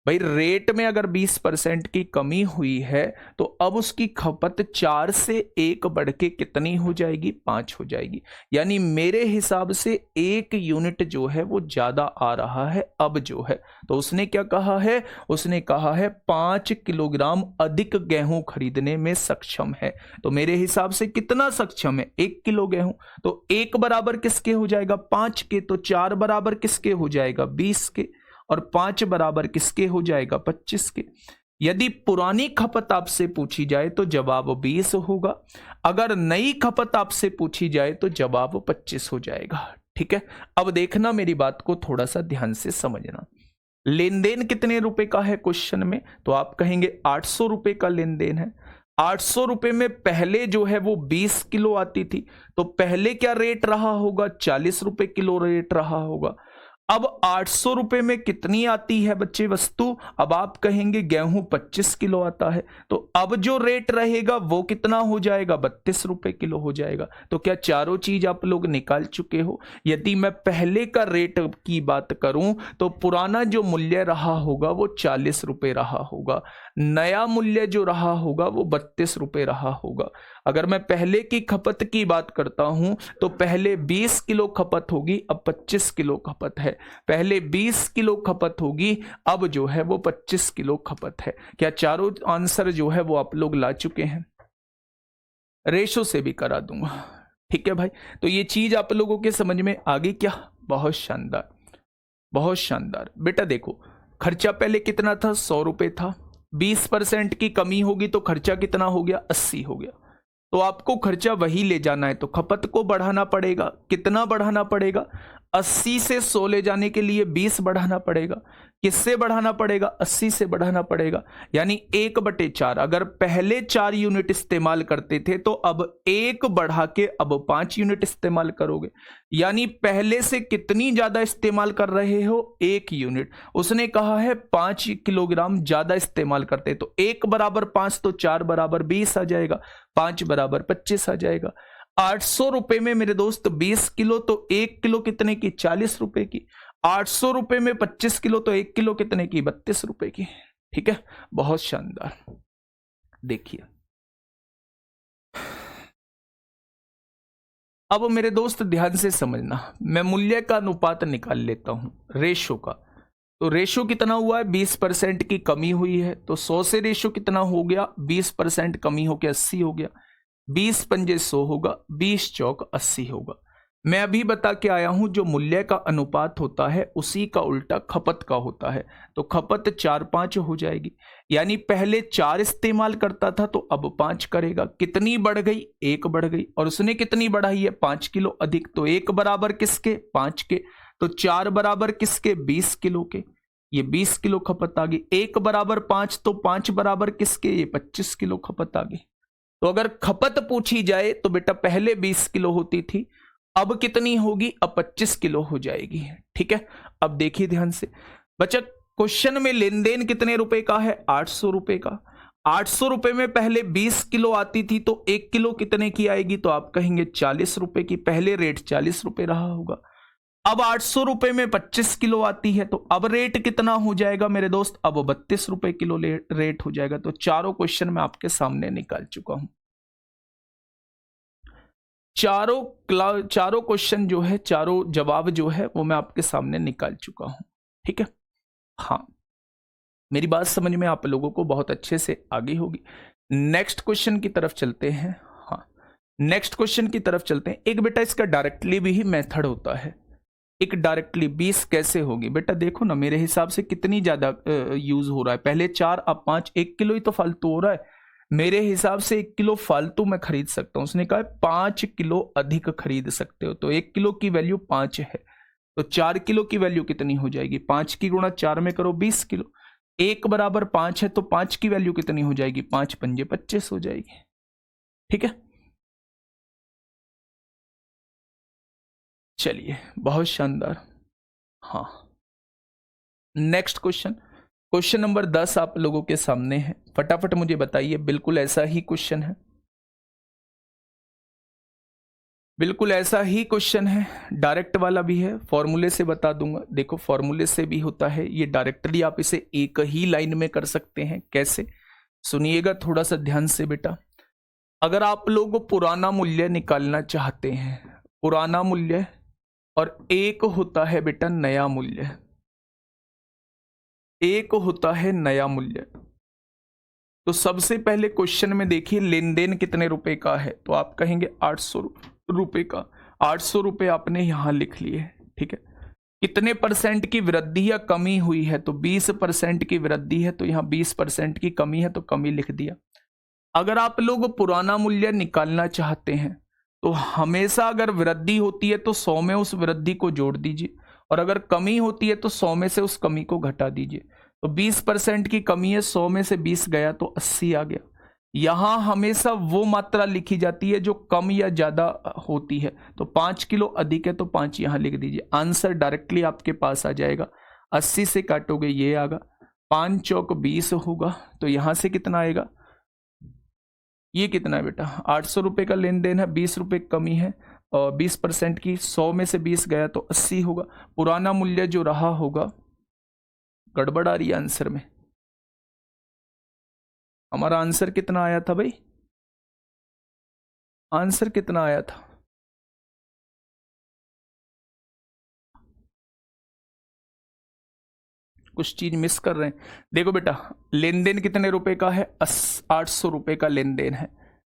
भाई, रेट में अगर 20% की कमी हुई है तो अब उसकी खपत 4 से 1 बढ़ के कितनी हो जाएगी, 5 हो जाएगी। यानी मेरे हिसाब से 1 यूनिट जो है वो ज्यादा आ रहा है अब जो है। तो उसने क्या कहा है, उसने कहा है 5 किलोग्राम अधिक गेहूं खरीदने में सक्षम है। तो मेरे हिसाब से कितना सक्षम है, 1 किलो गेहूं। तो 1 बराबर किसके हो जाएगा, 5 के। तो 4 बराबर किसके हो जाएगा, 20 के। और 5 बराबर किसके हो जाएगा, 25 के। यदि पुरानी खपत आपसे पूछी जाए तो जवाब 20 होगा, अगर नई खपत आपसे पूछी जाए तो जवाब 25 हो जाएगा। ठीक है, अब देखना, मेरी बात को थोड़ा सा ध्यान से समझना। लेन देन कितने रुपए का है क्वेश्चन में, तो आप कहेंगे 800 रुपए का लेन देन है। 800 रुपए में पहले जो है वो 20 किलो आती थी, तो पहले क्या रेट रहा होगा, 40 रुपए किलो रेट रहा होगा। अब 800 रुपए में कितनी आती है बच्चे वस्तु, अब आप कहेंगे गेहूं 25 किलो आता है, तो अब जो रेट रहेगा वो कितना हो जाएगा, 32 रुपए किलो हो जाएगा। तो क्या चारों चीज आप लोग निकाल चुके हो? यदि मैं पहले का रेट की बात करूं तो पुराना जो मूल्य रहा होगा वो 40 रुपए रहा होगा, नया मूल्य जो रहा होगा वो 32 रुपए रहा होगा। अगर मैं पहले की खपत की बात करता हूं तो पहले 20 किलो खपत होगी, अब 25 किलो खपत है। पहले 20 किलो खपत होगी, अब जो है वो 25 किलो खपत है। क्या चारों आंसर जो है वो आप लोग ला चुके हैं? रेशो से भी करा दूंगा। ठीक है भाई, तो ये चीज आप लोगों के समझ में आ गई क्या? बहुत शानदार, बहुत शानदार। बेटा देखो, खर्चा पहले कितना था, 100 रुपए था। 20% की कमी होगी तो खर्चा कितना हो गया, 80 हो गया। तो आपको खर्चा वही ले जाना है, तो खपत को बढ़ाना पड़ेगा। कितना बढ़ाना पड़ेगा, 80 से 100 ले जाने के लिए 20 बढ़ाना पड़ेगा। किससे बढ़ाना पड़ेगा, 80 से बढ़ाना पड़ेगा, यानी 1/4। अगर पहले 4 यूनिट इस्तेमाल करते थे तो अब 1 बढ़ा के अब 5 यूनिट इस्तेमाल करोगे, यानी पहले से कितनी ज्यादा इस्तेमाल कर रहे हो, 1 यूनिट। उसने कहा है 5 किलोग्राम ज्यादा इस्तेमाल करते, तो 1 बराबर 5 तो 4 बराबर 20 आ जाएगा, 5 बराबर 25 आ जाएगा। 800 रुपए में मेरे दोस्त 20 किलो, तो 1 किलो कितने की, 40 रुपए की। 800 रुपए में 25 किलो, तो 1 किलो कितने की, 32 रुपए की। ठीक है, बहुत शानदार। देखिए अब मेरे दोस्त ध्यान से समझना, मैं मूल्य का अनुपात निकाल लेता हूं, रेशो का। तो रेशो कितना हुआ है, 20% की कमी हुई है, तो 100 से रेशो कितना हो गया, 20% कमी होकर 80 हो गया। 20 पंजे 100 होगा, 20 चौक 80 होगा। मैं अभी बता के आया हूं, जो मूल्य का अनुपात होता है उसी का उल्टा खपत का होता है। तो खपत 4-5 हो जाएगी, यानी पहले 4 इस्तेमाल करता था तो अब 5 करेगा। कितनी बढ़ गई, 1 बढ़ गई। और उसने कितनी बढ़ाई है, 5 किलो अधिक। तो 1 बराबर किसके, 5 के। तो 4 बराबर किसके, 20 किलो के। ये 20 किलो खपत आ गई। 1 बराबर 5 तो 5 बराबर किसके, ये 25 किलो खपत आ गई। तो अगर खपत पूछी जाए तो बेटा पहले 20 किलो होती थी, अब कितनी होगी, अब 25 किलो हो जाएगी। ठीक है, अब देखिए ध्यान से बच्चा, क्वेश्चन में लेन देन कितने रुपए का है, 800 रुपए का। 800 रुपए में पहले 20 किलो आती थी, तो 1 किलो कितने की आएगी, तो आप कहेंगे 40 रुपए की। पहले रेट 40 रुपए रहा होगा। अब 800 रुपए में 25 किलो आती है, तो अब रेट कितना हो जाएगा मेरे दोस्त, अब 32 रुपए किलो रेट हो जाएगा। तो चारों क्वेश्चन मैं आपके सामने निकाल चुका हूं। चारों क्वेश्चन जो है, चारों जवाब जो है वो मैं आपके सामने निकाल चुका हूं। ठीक है, हाँ मेरी बात समझ में आप लोगों को बहुत अच्छे से आगे होगी। नेक्स्ट क्वेश्चन की तरफ चलते हैं। हाँ, नेक्स्ट क्वेश्चन की तरफ चलते हैं। एक बेटा इसका डायरेक्टली भी ही मेथड होता है। एक डायरेक्टली 20 कैसे होगी बेटा, देखो ना मेरे हिसाब से कितनी ज्यादा यूज हो रहा है, पहले 4 अब 5, 1 किलो ही तो फालतू हो रहा है। मेरे हिसाब से 1 किलो फालतू मैं खरीद सकता हूं, उसने कहा 5 किलो अधिक खरीद सकते हो, तो 1 किलो की वैल्यू 5 है, तो 4 किलो की वैल्यू कितनी हो जाएगी, 5 की गुणा 4 में करो 20 किलो, 1 बराबर 5 है, तो 5 की वैल्यू कितनी हो जाएगी, 5 पंजे 25 हो जाएगी। ठीक है, चलिए बहुत शानदार। हाँ, नेक्स्ट क्वेश्चन, क्वेश्चन नंबर 10 आप लोगों के सामने है, फटाफट मुझे बताइए। बिल्कुल ऐसा ही क्वेश्चन है, बिल्कुल ऐसा ही क्वेश्चन है, डायरेक्ट वाला भी है, फॉर्मूले से बता दूंगा। देखो फॉर्मूले से भी होता है ये, डायरेक्टली आप इसे एक ही लाइन में कर सकते हैं। कैसे, सुनिएगा थोड़ा सा ध्यान से बेटा। अगर आप लोग पुराना मूल्य निकालना चाहते हैं, पुराना मूल्य, और एक होता है बेटा नया मूल्य, एक होता है नया मूल्य, तो सबसे पहले क्वेश्चन में देखिए लेन देन कितने रुपए का है, तो आप कहेंगे 800 रुपए का। 800 रुपए आपने यहां लिख लिए, ठीक है। कितने परसेंट की वृद्धि या कमी हुई है, तो 20% की वृद्धि है, तो यहां 20% की कमी है, तो कमी लिख दिया। अगर आप लोग पुराना मूल्य निकालना चाहते हैं तो हमेशा अगर वृद्धि होती है तो 100 में उस वृद्धि को जोड़ दीजिए, और अगर कमी होती है तो 100 में से उस कमी को घटा दीजिए। तो 20% की कमी है, 100 में से 20 गया तो 80 आ गया। यहां हमेशा वो मात्रा लिखी जाती है जो कम या ज्यादा होती है, तो 5 किलो अधिक है तो 5 यहां लिख दीजिए। आंसर डायरेक्टली आपके पास आ जाएगा। 80 से काटोगे ये आएगा, 5 चौक 20 होगा, तो यहां से कितना आएगा, ये कितना है बेटा, 800 रुपए का लेन देन है, 20 रुपए कमी है, और 20% की, 100 में से 20 गया तो 80 होगा। पुराना मूल्य जो रहा होगा, गड़बड़ आ रही है आंसर में। हमारा आंसर कितना आया था भाई, आंसर कितना आया था, कुछ चीज मिस कर रहे हैं। देखो बेटा लेन देन कितने रुपए का है, 800 रुपए का लेन देन है।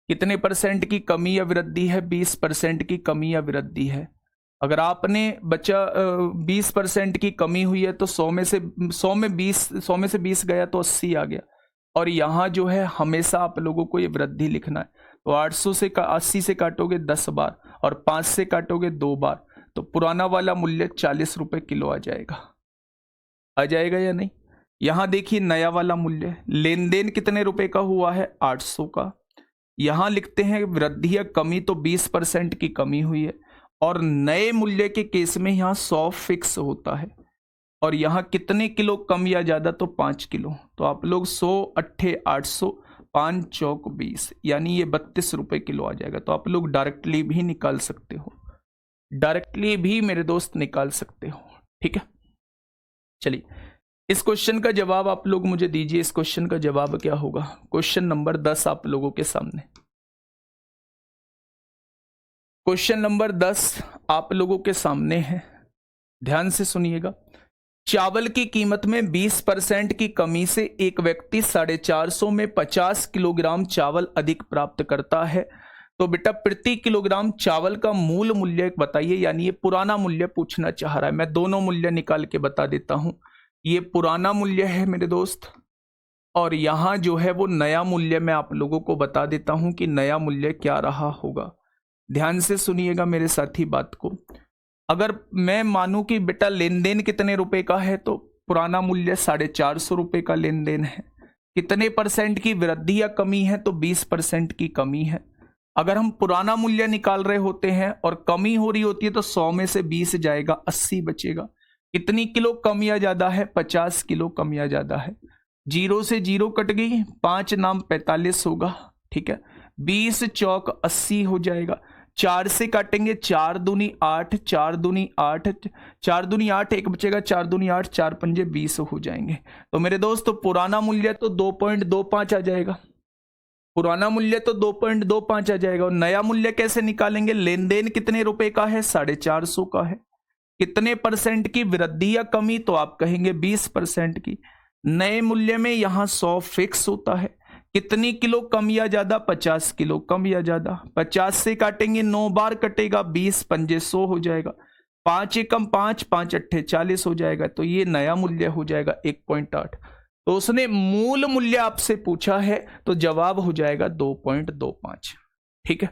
कितने परसेंट की कमी या वृद्धि है, 20% की कमी या वृद्धि है। अगर आपने बच्चा 20% की कमी हुई है तो 100 में से 20 गया तो 80 आ गया। और यहाँ जो है हमेशा आप लोगों को ये वृद्धि लिखना है, तो 800 से 80 से काटोगे 10 बार, और 5 से काटोगे 2 बार, तो पुराना वाला मूल्य 40 रुपए किलो आ जाएगा। आ जाएगा या नहीं। यहां देखिए नया वाला मूल्य, लेन देन कितने रुपए का हुआ है, 800 का। यहां लिखते हैं वृद्धि या कमी, तो 20% की कमी हुई है, और नए मूल्य के केस में यहां 100 फिक्स होता है, और यहां कितने किलो कम या ज्यादा, तो 5 किलो। तो आप लोग 100 अट्ठे 800, 5 चौक 20, यानी ये 32 रुपए किलो आ जाएगा। तो आप लोग डायरेक्टली भी निकाल सकते हो, डायरेक्टली भी मेरे दोस्त निकाल सकते हो, ठीक है। चलिए इस क्वेश्चन का जवाब आप लोग मुझे दीजिए, इस क्वेश्चन का जवाब क्या होगा। क्वेश्चन नंबर 10 आप लोगों के सामने, क्वेश्चन नंबर 10 आप लोगों के सामने है, ध्यान से सुनिएगा। चावल की कीमत में 20% की कमी से एक व्यक्ति 450 में 50 किलोग्राम चावल अधिक प्राप्त करता है, तो बेटा प्रति किलोग्राम चावल का मूल मूल्य बताइए। यानी ये पुराना मूल्य पूछना चाह रहा है, मैं दोनों मूल्य निकाल के बता देता हूं। ये पुराना मूल्य है मेरे दोस्त, और यहां जो है वो नया मूल्य मैं आप लोगों को बता देता हूं कि नया मूल्य क्या रहा होगा। ध्यान से सुनिएगा मेरे साथी बात को। अगर मैं मानूं कि बेटा लेन देन कितने रुपए का है, तो पुराना मूल्य 450 रुपए का लेन देन है। कितने परसेंट की वृद्धि या कमी है, तो 20% की कमी है। अगर हम पुराना मूल्य निकाल रहे होते हैं और कमी हो रही होती है, तो 100 में से 20 जाएगा, 80 बचेगा। कितनी किलो कम या ज्यादा है, 50 किलो कम या ज्यादा है। 0 से 0 कट गई, 5 नाम 45 होगा, ठीक है। 20 चौक 80 हो जाएगा। 4 से काटेंगे, 4 दूनी 8, 4 दूनी 8, 4 दूनी 8, एक बचेगा, 4 दूनी 8, 4 पंजे 20 हो जाएंगे। तो मेरे दोस्त पुराना मूल्य तो 2.25 आ जाएगा, पुराना मूल्य तो 2.25 आ जाएगा। और नया मूल्य कैसे निकालेंगे, लेन देन कितने रुपए का है, 450 का है। कितने परसेंट की वृद्धि या कमी, तो आप कहेंगे 20% की। नए मूल्य में यहां 100 फिक्स होता है। कितनी किलो कम या ज्यादा? 50 किलो कम या ज्यादा। 50 से काटेंगे 9 बार कटेगा, 20 पंजे 100 हो जाएगा। 5 एकम 5, 5 अट्ठे 40 हो जाएगा। तो ये नया मूल्य हो जाएगा 1.8। तो उसने मूल मूल्य आपसे पूछा है, तो जवाब हो जाएगा 2.25। ठीक है,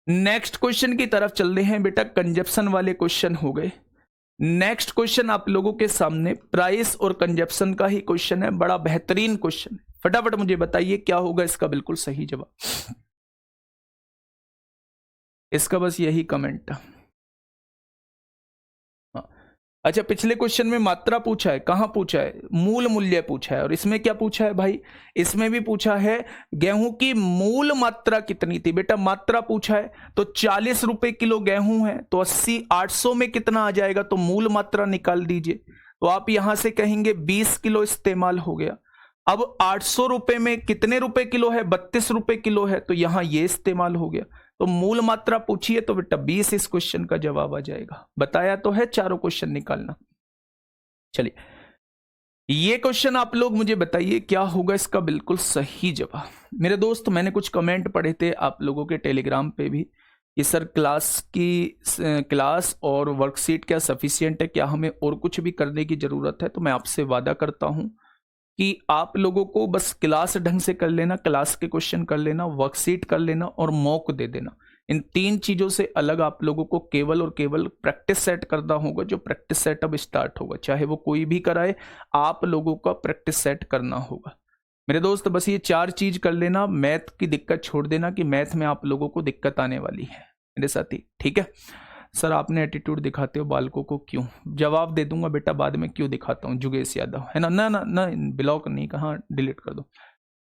नेक्स्ट क्वेश्चन की तरफ चल रहे हैं बेटा। कंजप्शन वाले क्वेश्चन हो गए। नेक्स्ट क्वेश्चन आप लोगों के सामने प्राइस और कंजप्शन का ही क्वेश्चन है, बड़ा बेहतरीन क्वेश्चन। फटाफट मुझे बताइए क्या होगा इसका बिल्कुल सही जवाब। इसका बस यही कमेंट। अच्छा, पिछले क्वेश्चन में मात्रा पूछा है, कहां पूछा है? मूल मूल्य पूछा है। और इसमें क्या पूछा है भाई? इसमें भी पूछा है गेहूं की मूल मात्रा कितनी थी। बेटा मात्रा पूछा है तो 40 रुपए किलो गेहूं है, तो 80 800 में कितना आ जाएगा? तो मूल मात्रा निकाल दीजिए। तो आप यहां से कहेंगे 20 किलो इस्तेमाल हो गया। अब 800 रुपए में कितने रुपए किलो है? 32 रुपए किलो है, तो यहां ये इस्तेमाल हो गया। तो मूल मात्रा पूछिए तो बेटा 20 इस क्वेश्चन का जवाब आ जाएगा। बताया तो है चारों क्वेश्चन निकालना। चलिए, ये क्वेश्चन आप लोग मुझे बताइए क्या होगा इसका बिल्कुल सही जवाब। मेरे दोस्त, मैंने कुछ कमेंट पढ़े थे आप लोगों के टेलीग्राम पे भी कि सर क्लास और वर्कशीट क्या सफिशिएंट है, क्या हमें और कुछ भी करने की जरूरत है? तो मैं आपसे वादा करता हूं कि आप लोगों को बस क्लास ढंग से कर लेना, क्लास के क्वेश्चन कर लेना, वर्कशीट कर लेना और मॉक दे देना। इन 3 चीजों से अलग आप लोगों को केवल और केवल प्रैक्टिस सेट करना होगा। जो प्रैक्टिस सेट अब स्टार्ट होगा, चाहे वो कोई भी कराए, आप लोगों का प्रैक्टिस सेट करना होगा। मेरे दोस्त, बस ये 4 चीज कर लेना। मैथ की दिक्कत छोड़ देना कि मैथ में आप लोगों को दिक्कत आने वाली है मेरे साथी। ठीक है सर, आपने एटीट्यूड दिखाते हो बालकों को क्यों? जवाब दे दूंगा बेटा बाद में क्यों दिखाता हूं। जुगेश यादव है ना? ना ना ना, ब्लॉक नहीं, कहा डिलीट कर दो।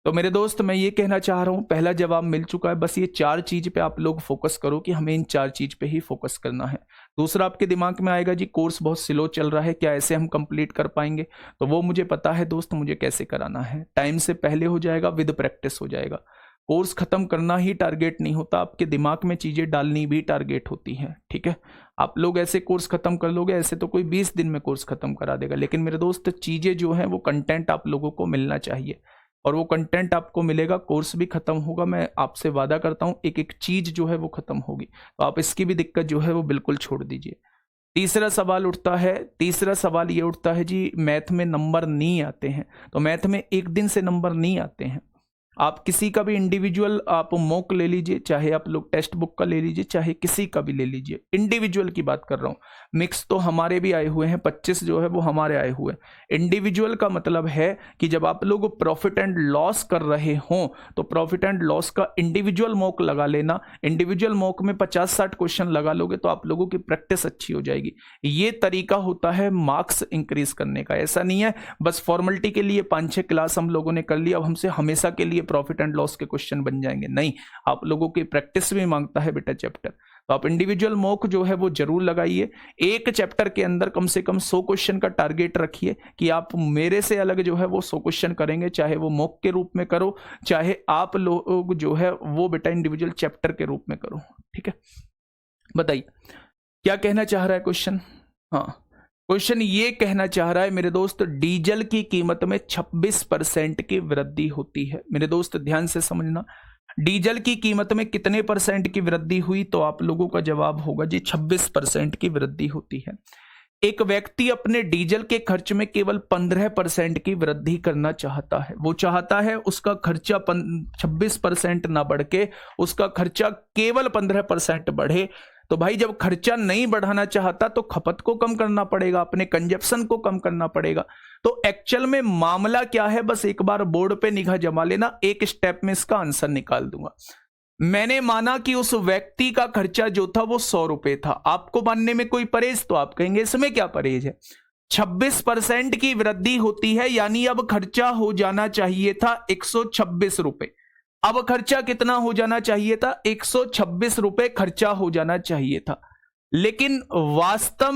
तो मेरे दोस्त, मैं ये कहना चाह रहा हूं, पहला जवाब मिल चुका है। बस ये 4 चीज पे आप लोग फोकस करो कि हमें इन 4 चीज पे ही फोकस करना है। दूसरा आपके दिमाग में आएगा जी कोर्स बहुत स्लो चल रहा है, क्या ऐसे हम कंप्लीट कर पाएंगे? तो वो मुझे पता है दोस्त, मुझे कैसे कराना है। टाइम से पहले हो जाएगा, विद प्रैक्टिस हो जाएगा। कोर्स खत्म करना ही टारगेट नहीं होता, आपके दिमाग में चीजें डालनी भी टारगेट होती है। ठीक है, आप लोग ऐसे कोर्स खत्म कर लोगे, ऐसे तो कोई 20 दिन में कोर्स खत्म करा देगा। लेकिन मेरे दोस्त, चीजें जो है वो कंटेंट आप लोगों को मिलना चाहिए, और वो कंटेंट आपको मिलेगा, कोर्स भी खत्म होगा। मैं आपसे वादा करता हूँ एक एक चीज जो है वो खत्म होगी। तो आप इसकी भी दिक्कत जो है वो बिल्कुल छोड़ दीजिए। तीसरा सवाल ये उठता है जी, मैथ में नंबर नहीं आते हैं। तो मैथ में एक दिन से नंबर नहीं आते हैं। आप किसी का भी इंडिविजुअल आप मॉक ले लीजिए, चाहे आप लोग टेक्स्ट बुक का ले लीजिए, चाहे किसी का भी ले लीजिए। इंडिविजुअल की बात कर रहा हूं, मिक्स तो हमारे भी आए हुए हैं, 25 जो है वो हमारे आए हुए हैं। इंडिविजुअल का मतलब है कि जब आप लोग प्रॉफिट एंड लॉस कर रहे हों तो प्रॉफिट एंड लॉस का इंडिविजुअल मॉक लगा लेना। इंडिविजुअल मॉक में 50-60 क्वेश्चन लगा लोगे तो आप लोगों की प्रैक्टिस अच्छी हो जाएगी। ये तरीका होता है मार्क्स इंक्रीज करने का। ऐसा नहीं है बस फॉर्मेलिटी के लिए 5-6 क्लास हम लोगों ने कर लिया, अब हमसे हमेशा के लिए प्रॉफिट एंड लॉस के क्वेश्चन बन जाएंगे। नहीं, आप लोगों की प्रैक्टिस भी मांगता है बेटा चैप्टर। तो आप इंडिविजुअल मॉक जो है वो जरूर लगाइए। एक चैप्टर के अंदर कम से कम 100 क्वेश्चन का टारगेट रखिए कि आप मेरे से अलग जो है वो 100 क्वेश्चन करेंगे, चाहे वो मॉक के रूप में करो, चाहे आप लोग जो है वो बेटा इंडिविजुअल चैप्टर के रूप में करो। ठीक है, बताइए क्या कहना चाह रहा है क्वेश्चन? हाँ, क्वेश्चन ये कहना चाह रहा है मेरे दोस्त, डीजल की कीमत में 26% की वृद्धि होती है। मेरे दोस्त ध्यान से समझना, डीजल की कीमत में कितने परसेंट की वृद्धि हुई? तो आप लोगों का जवाब होगा जी 26% की वृद्धि होती है। एक व्यक्ति अपने डीजल के खर्च में केवल 15% की वृद्धि करना चाहता है। वो चाहता है उसका खर्चा 26% ना बढ़ के उसका खर्चा केवल 15% बढ़े। तो भाई जब खर्चा नहीं बढ़ाना चाहता तो खपत को कम करना पड़ेगा, अपने कंजप्शन को कम करना पड़ेगा। तो एक्चुअल में मामला क्या है, बस एक बार बोर्ड पे निगाह जमा लेना, एक स्टेप में इसका आंसर निकाल दूंगा। मैंने माना कि उस व्यक्ति का खर्चा जो था वो 100 रुपए था। आपको मानने में कोई परहेज? तो आप कहेंगे इसमें क्या परहेज है। 26% की वृद्धि होती है, यानी अब खर्चा हो जाना चाहिए था 126 रुपए। अब खर्चा कितना हो जाना चाहिए था? 126 रुपए खर्चा हो जाना चाहिए था। लेकिन वास्तव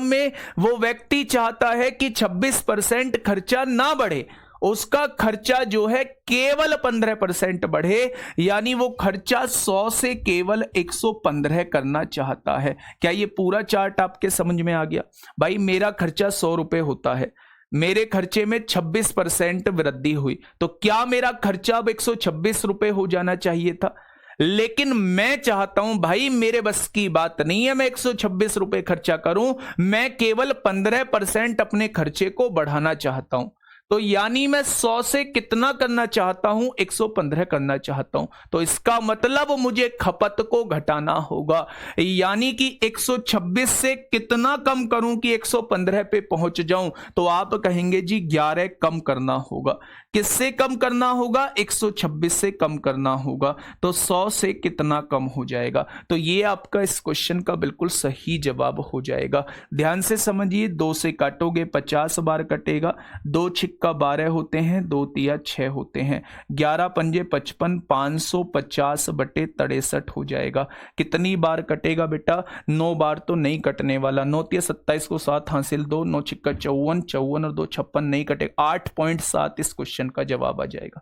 में वो व्यक्ति चाहता है कि 26% खर्चा ना बढ़े, उसका खर्चा जो है केवल 15% बढ़े, यानी वो खर्चा 100 से केवल 115 करना चाहता है। क्या ये पूरा चार्ट आपके समझ में आ गया? भाई मेरा खर्चा 100 रुपए होता है, मेरे खर्चे में 26% वृद्धि हुई, तो क्या मेरा खर्चा अब 126 रुपए हो जाना चाहिए था? लेकिन मैं चाहता हूं भाई, मेरे बस की बात नहीं है मैं 126 रुपए खर्चा करूं, मैं केवल 15% अपने खर्चे को बढ़ाना चाहता हूं। तो यानी मैं 100 से कितना करना चाहता हूं? 115 करना चाहता हूं। तो इसका मतलब मुझे खपत को घटाना होगा, यानी कि 126 से कितना कम करूं कि 115 पे पहुंच जाऊं? तो आप कहेंगे जी 11 कम करना होगा। किससे कम करना होगा? 126 से कम करना होगा। तो 100 से कितना कम हो जाएगा? तो ये आपका इस क्वेश्चन का बिल्कुल सही जवाब हो जाएगा। ध्यान से समझिए, 2 से काटोगे 50 बार कटेगा, 2 छिक्का 12 होते हैं, 2 तिया 6 होते हैं, 11 पंजे 55, 550 बटे 63 हो जाएगा। कितनी बार कटेगा बेटा? 9 बार तो नहीं कटने वाला। 9 तिया 27 को 7 हासिल 2, 9 छिक्का 54, 54 और 2 56, नहीं कटेगा। 8.7 इस क्वेश्चन का जवाब आ जाएगा।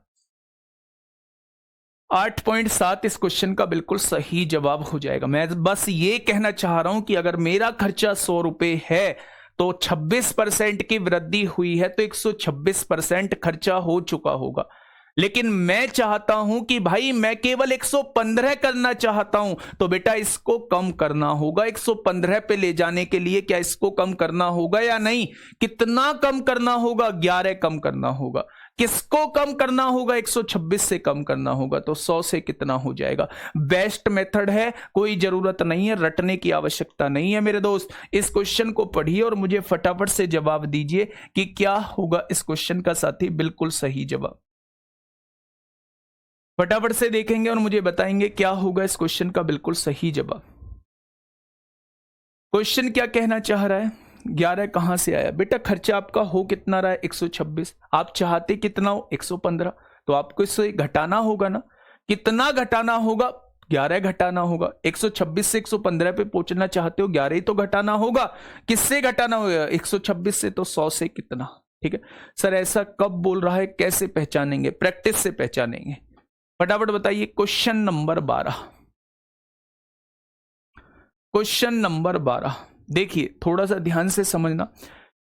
8.7 इस क्वेश्चन का बिल्कुल सही जवाब हो जाएगा। मैं बस ये कहना चाह रहा हूं कि अगर मेरा खर्चा 100 रुपए है तो 26% की वृद्धि हुई है तो 126% खर्चा हो चुका होगा। लेकिन मैं चाहता हूं कि भाई मैं केवल 115 करना चाहता हूं, तो बेटा इसको कम करना होगा। 115 पे ले जाने के लिए क्या इसको कम करना होगा या नहीं? कितना कम करना होगा? 11 कम करना होगा। किसको कम करना होगा? 126 से कम करना होगा। तो 100 से कितना हो जाएगा? बेस्ट मेथड है, कोई जरूरत नहीं है, रटने की आवश्यकता नहीं है मेरे दोस्त। इस क्वेश्चन को पढ़िए और मुझे फटाफट से जवाब दीजिए कि क्या होगा इस क्वेश्चन का साथी बिल्कुल सही जवाब। फटाफट से देखेंगे और मुझे बताएंगे क्या होगा इस क्वेश्चन का बिल्कुल सही जवाब। क्वेश्चन क्या कहना चाह रहा है? 11 कहां से आया? बेटा खर्चा आपका हो कितना रहा है? 126। आप चाहते कितना हो? 115। तो आपको इससे घटाना होगा ना। कितना घटाना होगा? 11 घटाना होगा। 126 से 115 पे पहुंचना चाहते हो, 11 ही तो घटाना होगा। किससे घटाना होगा? 126 से। तो 100 से कितना? ठीक है सर, ऐसा कब बोल रहा है, कैसे पहचानेंगे? प्रैक्टिस से पहचानेंगे। फटाफट बताइए। Question number 12। क्वेश्चन नंबर 12 देखिए, थोड़ा सा ध्यान से समझना।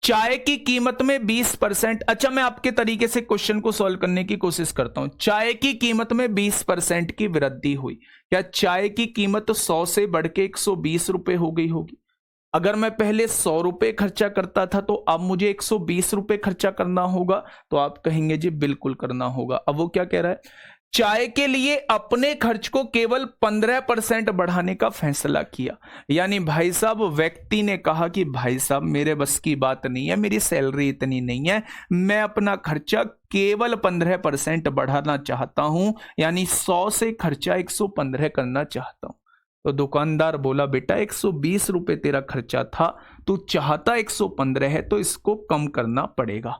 चाय की कीमत में 20%। अच्छा, मैं आपके तरीके से क्वेश्चन को सॉल्व करने की कोशिश करता हूं। चाय की कीमत में 20% की वृद्धि हुई। क्या चाय की कीमत 100 से बढ़ के 120 रुपए हो गई होगी? अगर मैं पहले 100 रुपए खर्चा करता था तो अब मुझे 120 रुपए खर्चा करना होगा। तो आप कहेंगे जी बिल्कुल करना होगा। अब वो क्या कह रहा है? चाय के लिए अपने खर्च को केवल 15% बढ़ाने का फैसला किया। यानी भाई साहब, व्यक्ति ने कहा कि भाई साहब मेरे बस की बात नहीं है, मेरी सैलरी इतनी नहीं है, मैं अपना खर्चा केवल 15% बढ़ाना चाहता हूं, यानी 100 से खर्चा 115 करना चाहता हूं। तो दुकानदार बोला बेटा 120 रुपए तेरा खर्चा था, तू चाहता 115 है, तो इसको कम करना पड़ेगा।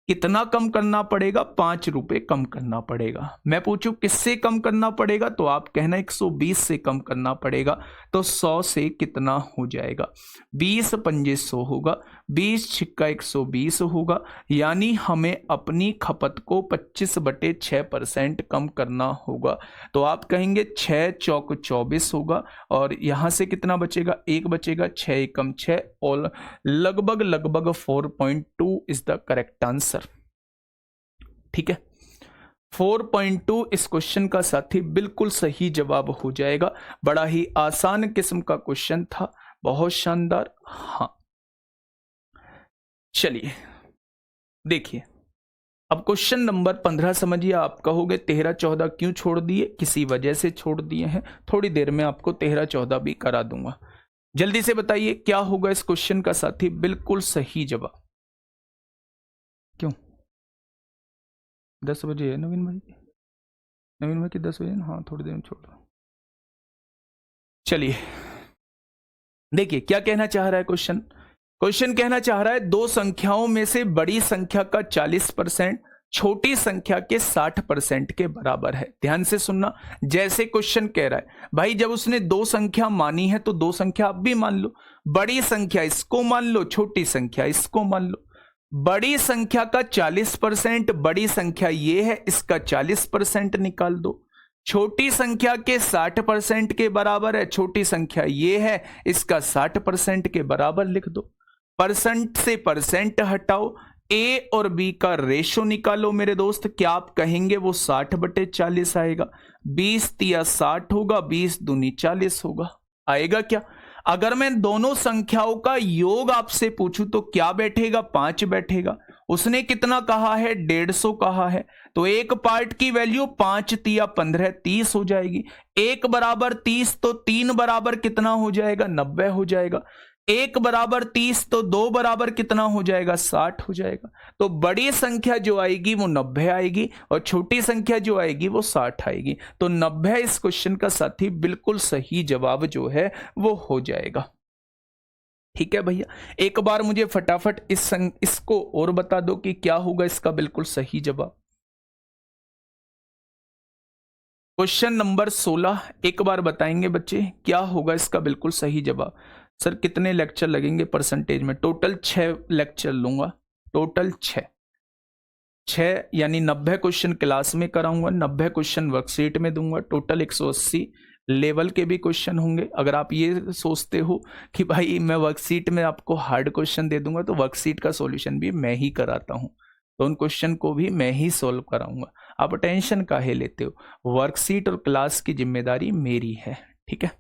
कितना कम करना पड़ेगा? 5 रुपए कम करना पड़ेगा। मैं पूछूं किससे कम करना पड़ेगा? तो आप कहना 120 से कम करना पड़ेगा। तो 100 से कितना हो जाएगा? 20 पंजे 100 होगा, 20 छिक्का 120 होगा, यानी हमें अपनी खपत को 25/6% कम करना होगा। तो आप कहेंगे 6 चौक 24 होगा, और यहां से कितना बचेगा? 1 बचेगा। 6 एकम 6, और लगभग 4.2 इज द करेक्ट आंसर। ठीक है, 4.2 इस क्वेश्चन का साथी बिल्कुल सही जवाब हो जाएगा। बड़ा ही आसान किस्म का क्वेश्चन था, बहुत शानदार। हाँ, चलिए देखिए, अब क्वेश्चन नंबर 15 समझिए। आप कहोगे 13 14 क्यों छोड़ दिए? किसी वजह से छोड़ दिए हैं। थोड़ी देर में आपको 13 14 भी करा दूंगा। जल्दी से बताइए क्या होगा इस क्वेश्चन का साथी बिल्कुल सही जवाब। क्यों 10 बजे है नवीन भाई की? नवीन भाई की 10 बजे ना? हाँ, थोड़ी देर में छोड़ दो। चलिए देखिए क्या कहना चाह रहा है क्वेश्चन। क्वेश्चन कहना चाह रहा है दो संख्याओं में से बड़ी संख्या का 40% छोटी संख्या के 60% के बराबर है। ध्यान से सुनना, जैसे क्वेश्चन कह रहा है भाई जब उसने दो संख्या मानी है तो दो संख्या आप भी मान लो। बड़ी संख्या इसको मान लो, छोटी संख्या इसको मान लो। बड़ी संख्या का 40%, बड़ी संख्या ये है, इसका 40% निकाल दो। छोटी संख्या के 60% के बराबर है, छोटी संख्या ये है, इसका 60% के बराबर लिख दो। परसेंट से परसेंट हटाओ, ए और बी का रेशो निकालो मेरे दोस्त। क्या आप कहेंगे वो 60/40 आएगा? 20 तिया 60 होगा, 20 दूनी 40 होगा। आएगा क्या? अगर मैं दोनों संख्याओं का योग आपसे पूछूं तो क्या बैठेगा? 5 बैठेगा। उसने कितना कहा है? 150 कहा है। तो एक पार्ट की वैल्यू 5 तिया 15 30 हो जाएगी। 1 बराबर 30 तो 3 बराबर कितना हो जाएगा? 90 हो जाएगा। 1 बराबर 30 तो 2 बराबर कितना हो जाएगा? 60 हो जाएगा। तो बड़ी संख्या जो आएगी वो 90 आएगी और छोटी संख्या जो आएगी वो 60 आएगी। तो 90 इस क्वेश्चन का साथी बिल्कुल सही जवाब जो है वो हो जाएगा। ठीक है भैया, एक बार मुझे फटाफट इसको और बता दो कि क्या होगा इसका बिल्कुल सही जवाब। क्वेश्चन नंबर 16 एक बार बताएंगे बच्चे, क्या होगा इसका बिल्कुल सही जवाब। सर कितने लेक्चर लगेंगे परसेंटेज में? टोटल 6 लेक्चर लूंगा, टोटल 6 यानी 90 क्वेश्चन क्लास में कराऊंगा, 90 क्वेश्चन वर्कशीट में दूंगा, टोटल 180 लेवल के भी क्वेश्चन होंगे। अगर आप ये सोचते हो कि भाई मैं वर्कशीट में आपको हार्ड क्वेश्चन दे दूंगा तो वर्कशीट का सॉल्यूशन भी मैं ही कराता हूं, तो उन क्वेश्चन को भी मैं ही सॉल्व कराऊंगा। आप टेंशन काहे लेते हो? वर्कशीट और क्लास की जिम्मेदारी मेरी है। ठीक है,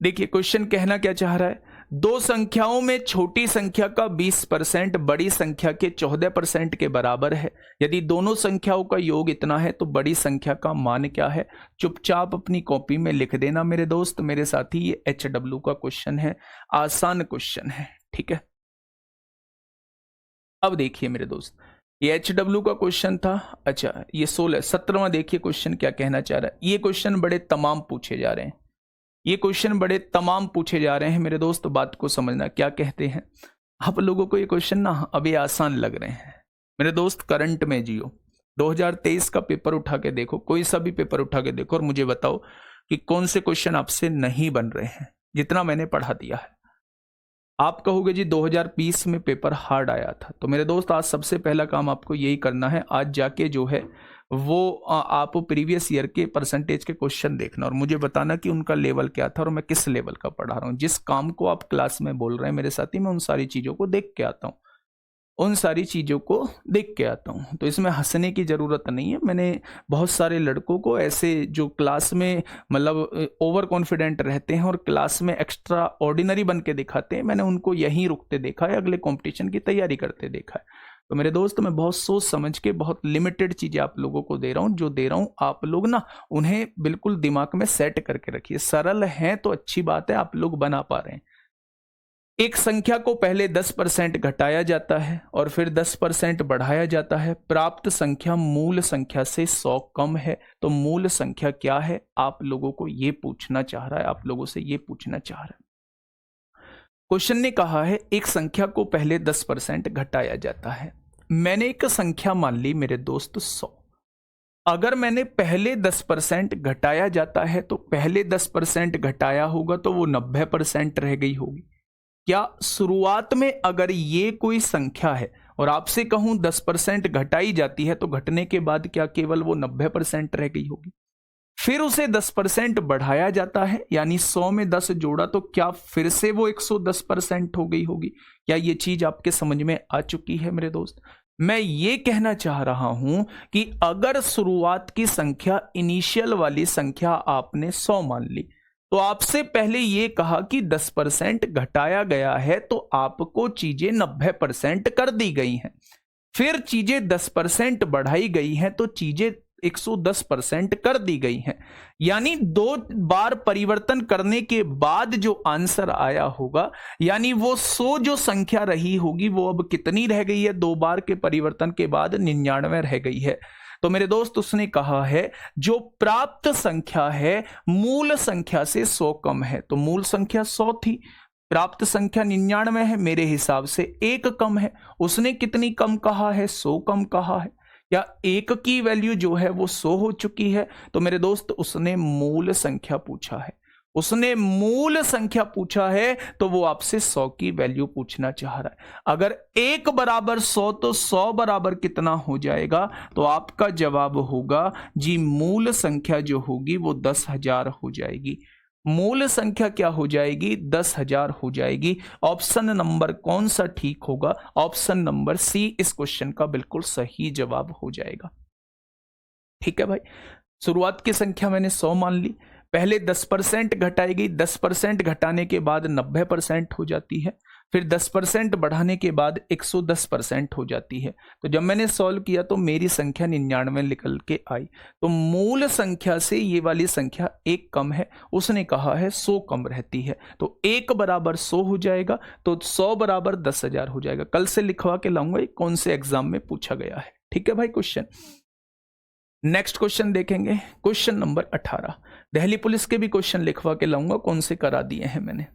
देखिए क्वेश्चन कहना क्या चाह रहा है, दो संख्याओं में छोटी संख्या का 20% बड़ी संख्या के 14% के बराबर है। यदि दोनों संख्याओं का योग इतना है तो बड़ी संख्या का मान क्या है? चुपचाप अपनी कॉपी में लिख देना मेरे दोस्त, मेरे साथी। ये HW का क्वेश्चन है, आसान क्वेश्चन है। ठीक है, अब देखिए मेरे दोस्त, ये HW का क्वेश्चन था। अच्छा, ये 17वां देखिए क्वेश्चन क्या कहना चाह रहा है। ये क्वेश्चन बड़े तमाम पूछे जा रहे हैं, ये क्वेश्चन बड़े तमाम पूछे जा रहे हैं मेरे दोस्त। बात को समझना, क्या कहते हैं आप लोगों को ये क्वेश्चन ना अभी आसान लग रहे हैं मेरे दोस्त। करंट में जियो, 2023 का पेपर उठा के देखो, कोई सा भी पेपर उठा के देखो और मुझे बताओ कि कौन से क्वेश्चन आपसे नहीं बन रहे हैं जितना मैंने पढ़ा दिया है। आप कहोगे जी 2020 में पेपर हार्ड आया था, तो मेरे दोस्त आज सबसे पहला काम आपको यही करना है, आज जाके जो है वो आप प्रीवियस ईयर के परसेंटेज के क्वेश्चन देखना और मुझे बताना कि उनका लेवल क्या था और मैं किस लेवल का पढ़ा रहा हूँ। जिस काम को आप क्लास में बोल रहे हैं मेरे साथी, मैं उन सारी चीज़ों को देख के आता हूँ, उन सारी चीज़ों को देख के आता हूँ। तो इसमें हंसने की ज़रूरत नहीं है। मैंने बहुत सारे लड़कों को ऐसे जो क्लास में मतलब ओवर कॉन्फिडेंट रहते हैं और क्लास में एक्स्ट्रा ऑर्डिनरी बन के दिखाते हैं, मैंने उनको यहीं रुकते देखा है, अगले कॉम्पिटिशन की तैयारी करते देखा है। तो मेरे दोस्त, मैं बहुत सोच समझ के बहुत लिमिटेड चीज़ें आप लोगों को दे रहा हूँ। जो दे रहा हूँ आप लोग ना उन्हें बिल्कुल दिमाग में सेट करके रखिए। सरल हैं तो अच्छी बात है, आप लोग बना पा रहे हैं। एक संख्या को पहले 10% घटाया जाता है और फिर 10% बढ़ाया जाता है। प्राप्त संख्या मूल संख्या से 100 कम है, तो मूल संख्या क्या है? आप लोगों को ये पूछना चाह रहा है, आप लोगों से ये पूछना चाह रहा है। क्वेश्चन ने कहा है एक संख्या को पहले 10% घटाया जाता है। मैंने एक संख्या मान ली मेरे दोस्त 100। अगर मैंने पहले 10% घटाया जाता है तो पहले 10% घटाया होगा तो वो 90% रह गई होगी। क्या शुरुआत में अगर ये कोई संख्या है और आपसे कहूं 10% घटाई जाती है तो घटने के बाद क्या केवल वो 90% रह गई होगी? फिर उसे 10% बढ़ाया जाता है, यानी 100 में 10 जोड़ा तो क्या फिर से वो 110% हो गई होगी? क्या ये चीज आपके समझ में आ चुकी है मेरे दोस्त? मैं ये कहना चाह रहा हूं कि अगर शुरुआत की संख्या, इनिशियल वाली संख्या आपने 100 मान ली, तो आपसे पहले ये कहा कि 10% घटाया गया है तो आपको चीजें 90% कर दी गई हैं। फिर चीजें 10% बढ़ाई गई हैं तो चीजें 110% कर दी गई हैं। यानी 2 बार परिवर्तन करने के बाद जो आंसर आया होगा, यानी वो 100 जो संख्या रही होगी वो अब कितनी रह गई है? 2 बार के परिवर्तन के बाद 99 रह गई है। तो मेरे दोस्त, उसने कहा है जो प्राप्त संख्या है मूल संख्या से 100 कम है। तो मूल संख्या 100 थी, प्राप्त संख्या 99 है, मेरे हिसाब से 1 कम है। उसने कितनी कम कहा है? 100 कम कहा है। या 1 की वैल्यू जो है वो 100 हो चुकी है। तो मेरे दोस्त, उसने मूल संख्या पूछा है, उसने मूल संख्या पूछा है तो वो आपसे 100 की वैल्यू पूछना चाह रहा है। अगर 1 बराबर 100 तो 100 बराबर कितना हो जाएगा? तो आपका जवाब होगा जी मूल संख्या जो होगी वो 10,000 हो जाएगी। मूल संख्या क्या हो जाएगी? 10,000 हो जाएगी। ऑप्शन नंबर कौन सा ठीक होगा? ऑप्शन नंबर सी इस क्वेश्चन का बिल्कुल सही जवाब हो जाएगा। ठीक है भाई, शुरुआत की संख्या मैंने 100 मान ली, पहले 10% घटाएगी, 10% घटाने के बाद 90% हो जाती है, फिर 10% बढ़ाने के बाद 110% हो जाती है। तो जब मैंने सॉल्व किया तो मेरी संख्या 99 निकल के आई। तो मूल संख्या से ये वाली संख्या एक कम है, उसने कहा है 100 कम रहती है, तो 1 बराबर 100 हो जाएगा, तो 100 बराबर 10,000 हो जाएगा। कल से लिखवा के लाऊंगा कौन से एग्जाम में पूछा गया है। ठीक है भाई क्वेश्चन। नेक्स्ट क्वेश्चन देखेंगे, क्वेश्चन नंबर 18। दिल्ली पुलिस के भी क्वेश्चन लिखवा के लाऊंगा, कौन से करा दिए हैं मैंने।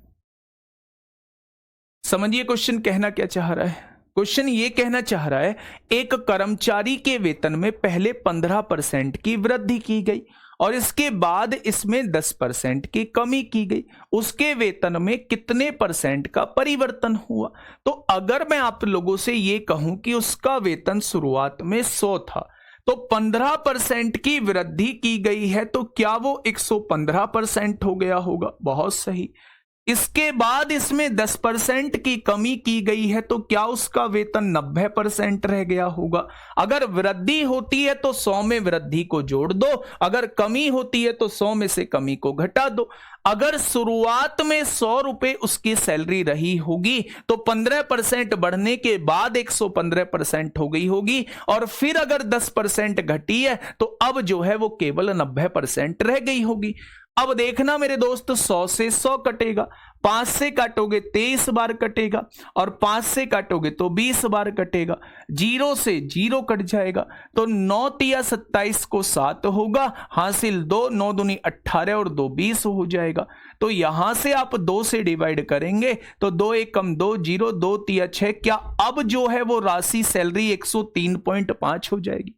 समझिए क्वेश्चन कहना क्या चाह रहा है। क्वेश्चन ये कहना चाह रहा है, एक कर्मचारी के वेतन में पहले 15% की वृद्धि की गई और इसके बाद इसमें 10% की कमी की गई, उसके वेतन में कितने परसेंट का परिवर्तन हुआ? तो अगर मैं आप लोगों से ये कहूं कि उसका वेतन शुरुआत में 100 था, तो 15% की वृद्धि की गई है, तो क्या वो 115% हो गया होगा? बहुत सही। इसके बाद इसमें 10% की कमी की गई है, तो क्या उसका वेतन 90% रह गया होगा? अगर वृद्धि होती है तो 100 में वृद्धि को जोड़ दो, अगर कमी होती है तो 100 में से कमी को घटा दो। अगर शुरुआत में 100 रुपए उसकी सैलरी रही होगी तो 15% बढ़ने के बाद 115% हो गई होगी, और फिर अगर 10% घटी है तो अब जो है वो केवल 90% रह गई होगी। अब देखना मेरे दोस्त, 100 से 100 कटेगा, 5 से काटोगे 23 बार कटेगा, और 5 से काटोगे तो 20 बार कटेगा, 0 से 0 कट जाएगा, तो 9 तिया 27 को 7 होगा, हासिल 2, 9 दूनी 18 और 2 20 हो जाएगा। तो यहां से आप 2 से डिवाइड करेंगे तो 2 एक कम 2, 0, 2 तिया 6, क्या अब जो है वो राशि सैलरी 103.5 हो जाएगी?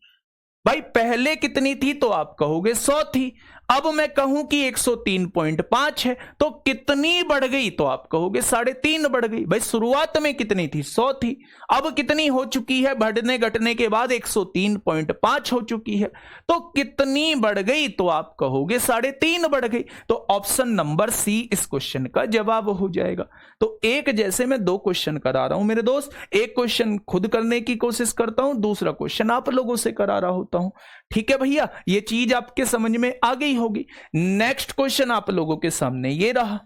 भाई पहले कितनी थी तो आप कहोगे 100 थी, अब मैं कहूं कि 103.5 है, तो कितनी बढ़ गई? तो आप कहोगे 3.5 बढ़ गई। भाई शुरुआत में कितनी थी? 100 थी, अब कितनी हो चुकी है? बढ़ने घटने के बाद 103.5 हो चुकी है, तो कितनी बढ़ गई? तो आप कहोगे 3.5 बढ़ गई। तो ऑप्शन नंबर सी इस क्वेश्चन का जवाब हो जाएगा। तो एक जैसे मैं 2 क्वेश्चन करा रहा हूं मेरे दोस्त, एक क्वेश्चन खुद करने की कोशिश करता हूं, दूसरा क्वेश्चन आप लोगों से करा रहा होता हूं। ठीक है भैया, ये चीज आपके समझ में आ गई होगी। नेक्स्ट क्वेश्चन आप लोगों के सामने ये रहा।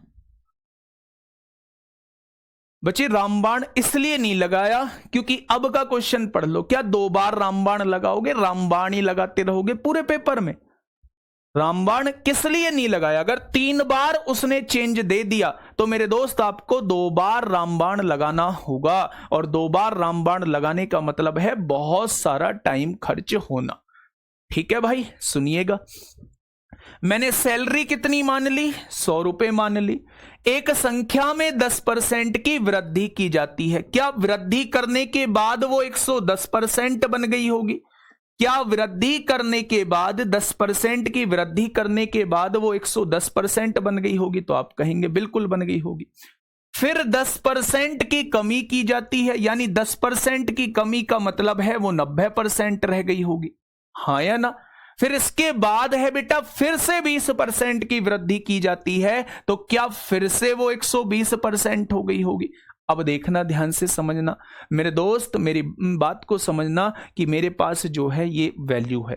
बच्चे रामबाण इसलिए नहीं लगाया क्योंकि अब का क्वेश्चन पढ़ लो, क्या 2 बार रामबाण लगाओगे? रामबाण ही लगाते रहोगे पूरे पेपर में? रामबाण किस लिए नहीं लगाया? अगर 3 बार उसने चेंज दे दिया तो मेरे दोस्त आपको 2 बार रामबाण लगाना होगा, और 2 बार रामबाण लगाने का मतलब है बहुत सारा टाइम खर्च होना। ठीक है भाई, सुनिएगा, मैंने सैलरी कितनी मान ली? 100 रुपए मान ली। एक संख्या में 10% की वृद्धि की जाती है, क्या वृद्धि करने के बाद वो 110% बन गई होगी? क्या वृद्धि करने के बाद 10% की वृद्धि करने के बाद वो 110% बन गई होगी? तो आप कहेंगे बिल्कुल बन गई होगी। फिर 10% की कमी की जाती है, यानी 10% की कमी का मतलब है वो 90% रह गई होगी, हाँ या ना? फिर इसके बाद है बेटा, फिर से 20% की वृद्धि की जाती है, तो क्या फिर से वो 120% हो गई होगी? अब देखना, ध्यान से समझना मेरे दोस्त, मेरी बात को समझना कि मेरे पास जो है ये वैल्यू है।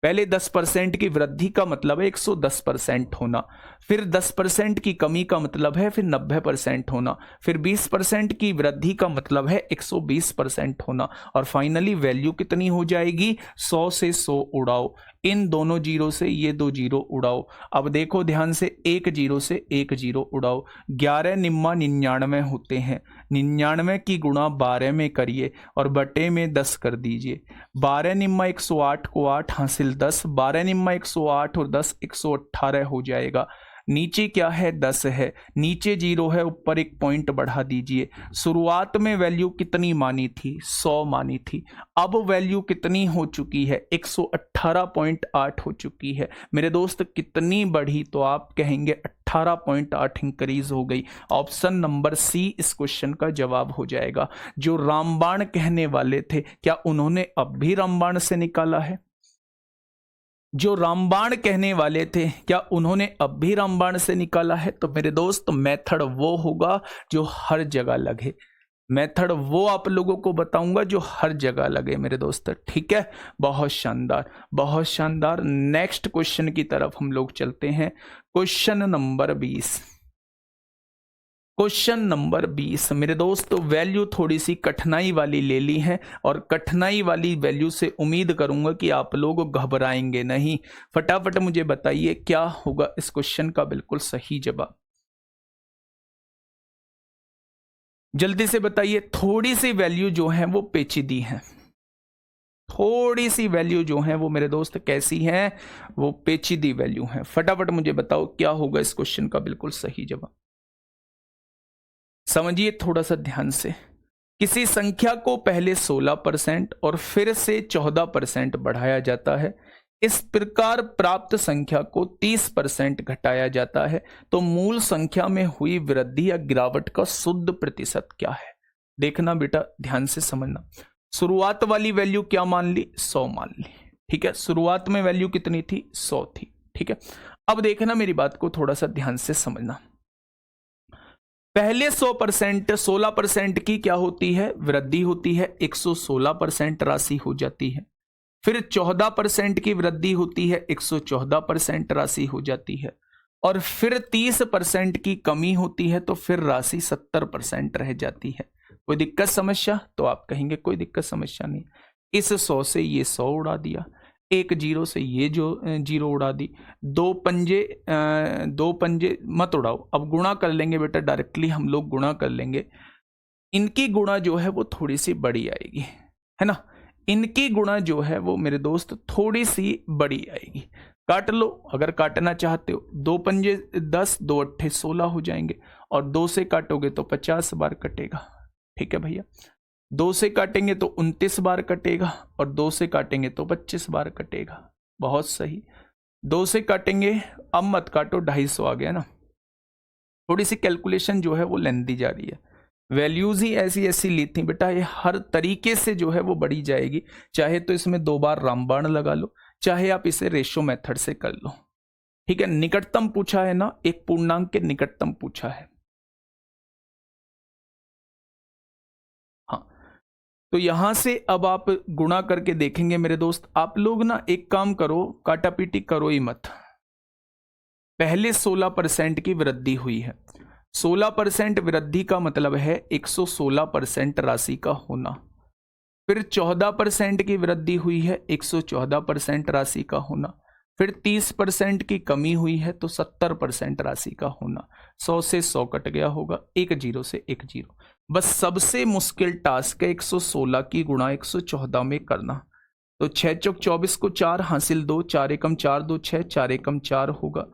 पहले 10% की वृद्धि का मतलब है 110% होना, फिर 10% की कमी का मतलब है फिर 90% होना, फिर 20% की वृद्धि का मतलब है 120% होना, और फाइनली वैल्यू कितनी हो जाएगी? 100 से 100 उड़ाओ, इन दोनों जीरो से ये 2 जीरो उड़ाओ। अब देखो ध्यान से, 1 जीरो से 1 जीरो उड़ाओ, 11 निम्मा 99 होते हैं, 99 की गुणा 12 में करिए और बटे में 10 कर दीजिए। 12 निम्मा 108 को 8 हासिल 10, 12 निम्मा 108 और 10 118 हो जाएगा। नीचे क्या है? 10 है, नीचे 0 है, ऊपर 1 पॉइंट बढ़ा दीजिए। शुरुआत में वैल्यू कितनी मानी थी? 100 मानी थी, अब वैल्यू कितनी हो चुकी है? 118.8 हो चुकी है। मेरे दोस्त कितनी बढ़ी? तो आप कहेंगे 18.8 इंक्रीज हो गई। ऑप्शन नंबर सी इस क्वेश्चन का जवाब हो जाएगा। जो रामबाण कहने वाले थे, क्या उन्होंने अब भी रामबाण से निकाला है? जो रामबाण कहने वाले थे, क्या उन्होंने अब भी रामबाण से निकाला है? तो मेरे दोस्त मेथड वो होगा जो हर जगह लगे, मेथड वो आप लोगों को बताऊंगा जो हर जगह लगे मेरे दोस्त। ठीक है, बहुत शानदार, बहुत शानदार। नेक्स्ट क्वेश्चन की तरफ हम लोग चलते हैं। Question number 20। क्वेश्चन नंबर 20 मेरे दोस्त, वैल्यू थोड़ी सी कठिनाई वाली ले ली है, और कठिनाई वाली वैल्यू से उम्मीद करूंगा कि आप लोग घबराएंगे नहीं। फटाफट मुझे बताइए क्या होगा इस क्वेश्चन का बिल्कुल सही जवाब, जल्दी से बताइए। थोड़ी सी वैल्यू जो है वो पेचीदी है, थोड़ी सी वैल्यू जो है वो मेरे दोस्त कैसी है, वो पेचीदी वैल्यू है। फटाफट मुझे बताओ क्या होगा इस क्वेश्चन का बिल्कुल सही जवाब। समझिए थोड़ा सा ध्यान से। किसी संख्या को पहले 16% और फिर से 14% बढ़ाया जाता है, इस प्रकार प्राप्त संख्या को 30% घटाया जाता है, तो मूल संख्या में हुई वृद्धि या गिरावट का शुद्ध प्रतिशत क्या है? देखना बेटा, ध्यान से समझना। शुरुआत वाली वैल्यू क्या मान ली? 100 मान ली। ठीक है, शुरुआत में वैल्यू कितनी थी? 100 थी। ठीक है, अब देखना मेरी बात को थोड़ा सा ध्यान से समझना। पहले 100%16% की क्या होती है? वृद्धि होती है, 116% राशि हो जाती है। फिर 14% की वृद्धि होती है, 114% राशि हो जाती है। और फिर 30% की कमी होती है, तो फिर राशि 70% रह जाती है। कोई दिक्कत समस्या? तो आप कहेंगे कोई दिक्कत समस्या नहीं। इस 100 से ये 100 उड़ा दिया, एक जीरो से ये जो जीरो उड़ा दी, दो पंजे मत उड़ाओ। अब गुणा कर लेंगे बेटा, डायरेक्टली हम लोग गुणा कर लेंगे। इनकी गुणा जो है वो थोड़ी सी बड़ी आएगी, है ना। इनकी गुणा जो है वो मेरे दोस्त थोड़ी सी बड़ी आएगी। काट लो अगर काटना चाहते हो। दो पंजे 10, दो अट्ठे 16 हो जाएंगे, और 2 से काटोगे तो 50 बार कटेगा। ठीक है भैया, 2 से काटेंगे तो 29 बार कटेगा, और 2 से काटेंगे तो 25 बार कटेगा। बहुत सही। 2 से काटेंगे, अब मत काटो, 250 आ गया ना। थोड़ी सी कैलकुलेशन जो है वो लेंदी जा रही है, वैल्यूज ही ऐसी ऐसी ली थी बेटा, ये हर तरीके से जो है वो बढ़ी जाएगी। चाहे तो इसमें 2 बार रामबाण लगा लो, चाहे आप इसे रेशो मेथड से कर लो। ठीक है, निकटतम पूछा है ना, एक पूर्णांक के निकटतम पूछा है। हाँ, तो यहां से अब आप गुणा करके देखेंगे मेरे दोस्त। आप लोग ना एक काम करो, काटापीटी करो ही मत। पहले 16% की वृद्धि हुई है। 16% वृद्धि का मतलब है 116% राशि का होना। फिर 14% की वृद्धि हुई है, 114% राशि का होना। फिर 30% की कमी हुई है, तो 70% राशि का होना। 100 से 100 कट गया होगा, एक जीरो से एक जीरो। बस सबसे मुश्किल टास्क है 116 की गुणा 114 में करना। तो 6 चौक 24 को 4 हासिल 2, 4 एकम 4 2 6, 4 एकम 4 होगा,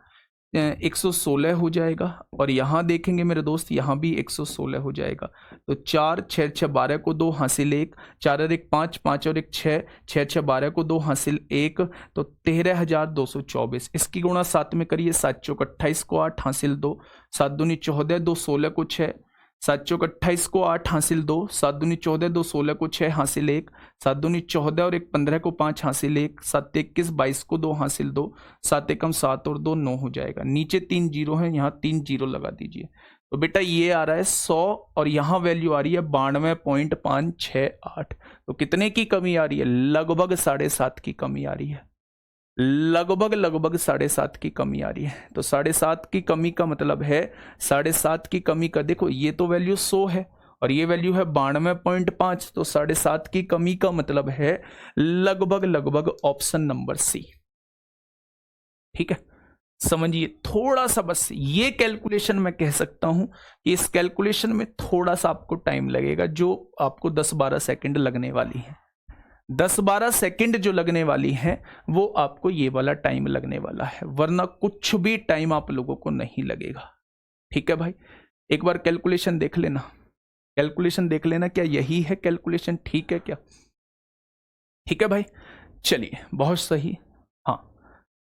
116 हो जाएगा। और यहाँ देखेंगे मेरे दोस्त, यहाँ भी 116 हो जाएगा। तो 4 6 6 12 को 2 हासिल 1, 4 और 1 5, 5 और 1 6, 6 6 12 को 2 हासिल 1, तो 13,224। इसकी गुणा 7 में करिए, 7 चौक 28 को 8 हासिल 2, 7 दूनी 14, 2 16 को 6, 7 चौक 28 को 8 हासिल 2, 7 दूनी 14, 2 16 को 6 हासिल 1, 7 दूनी 14 और 1 15 को 5 हासिल 1, 7 21 22 को 2 हासिल 2, 7 एकम 7 और 2 9 हो जाएगा। नीचे 3 जीरो है, यहाँ 3 जीरो लगा दीजिए। तो बेटा ये आ रहा है 100, और यहाँ वैल्यू आ रही है 92.568। तो कितने की कमी आ रही है? लगभग 7.5 की कमी आ रही है, लगभग 7.5 की कमी आ रही है। तो 7.5 की कमी का मतलब है 7.5 की कमी का, देखो ये तो वैल्यू 100 है और ये वैल्यू है 92.5, तो 7.5 की कमी का मतलब है लगभग ऑप्शन नंबर सी। ठीक है, समझिए थोड़ा सा, बस ये कैलकुलेशन मैं कह सकता हूं कि इस कैलकुलेशन में थोड़ा सा आपको टाइम लगेगा, जो आपको 10-12 सेकंड लगने वाली है। 10-12 सेकंड जो लगने वाली है वो आपको ये वाला टाइम लगने वाला है, वरना कुछ भी टाइम आप लोगों को नहीं लगेगा। ठीक है भाई, एक बार कैलकुलेशन देख लेना, कैलकुलेशन देख लेना, क्या यही है कैलकुलेशन? ठीक है क्या? ठीक है भाई, चलिए बहुत सही। हाँ,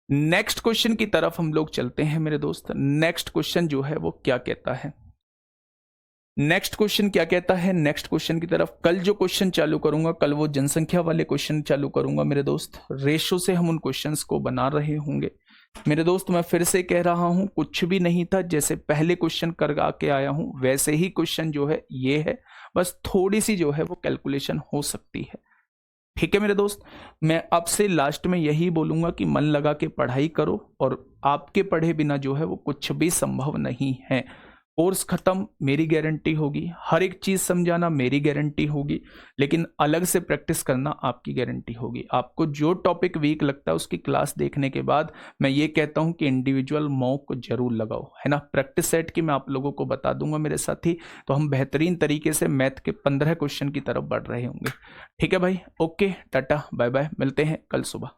नेक्स्ट क्वेश्चन की तरफ हम लोग चलते हैं मेरे दोस्त। नेक्स्ट क्वेश्चन जो है वो क्या कहता है, नेक्स्ट क्वेश्चन क्या कहता है, नेक्स्ट क्वेश्चन की तरफ कल जो क्वेश्चन चालू करूंगा, कल वो जनसंख्या वाले क्वेश्चन चालू करूंगा मेरे दोस्त। रेशो से हम उन क्वेश्चंस को बना रहे होंगे मेरे दोस्त। मैं फिर से कह रहा हूं, कुछ भी नहीं था, जैसे पहले क्वेश्चन कर के आया हूं वैसे ही क्वेश्चन जो है ये है, बस थोड़ी सी जो है वो कैलकुलेशन हो सकती है। ठीक है मेरे दोस्त, मैं आपसे लास्ट में यही बोलूंगा कि मन लगा के पढ़ाई करो, और आपके पढ़े बिना जो है वो कुछ भी संभव नहीं है। कोर्स खत्म मेरी गारंटी होगी, हर एक चीज समझाना मेरी गारंटी होगी, लेकिन अलग से प्रैक्टिस करना आपकी गारंटी होगी। आपको जो टॉपिक वीक लगता है उसकी क्लास देखने के बाद मैं ये कहता हूं कि इंडिविजुअल मॉक जरूर लगाओ, है ना। प्रैक्टिस सेट की मैं आप लोगों को बता दूंगा मेरे साथी, तो हम बेहतरीन तरीके से मैथ के 15 क्वेश्चन की तरफ बढ़ रहे होंगे। ठीक है भाई, ओके, टाटा बाय बाय, मिलते हैं कल सुबह।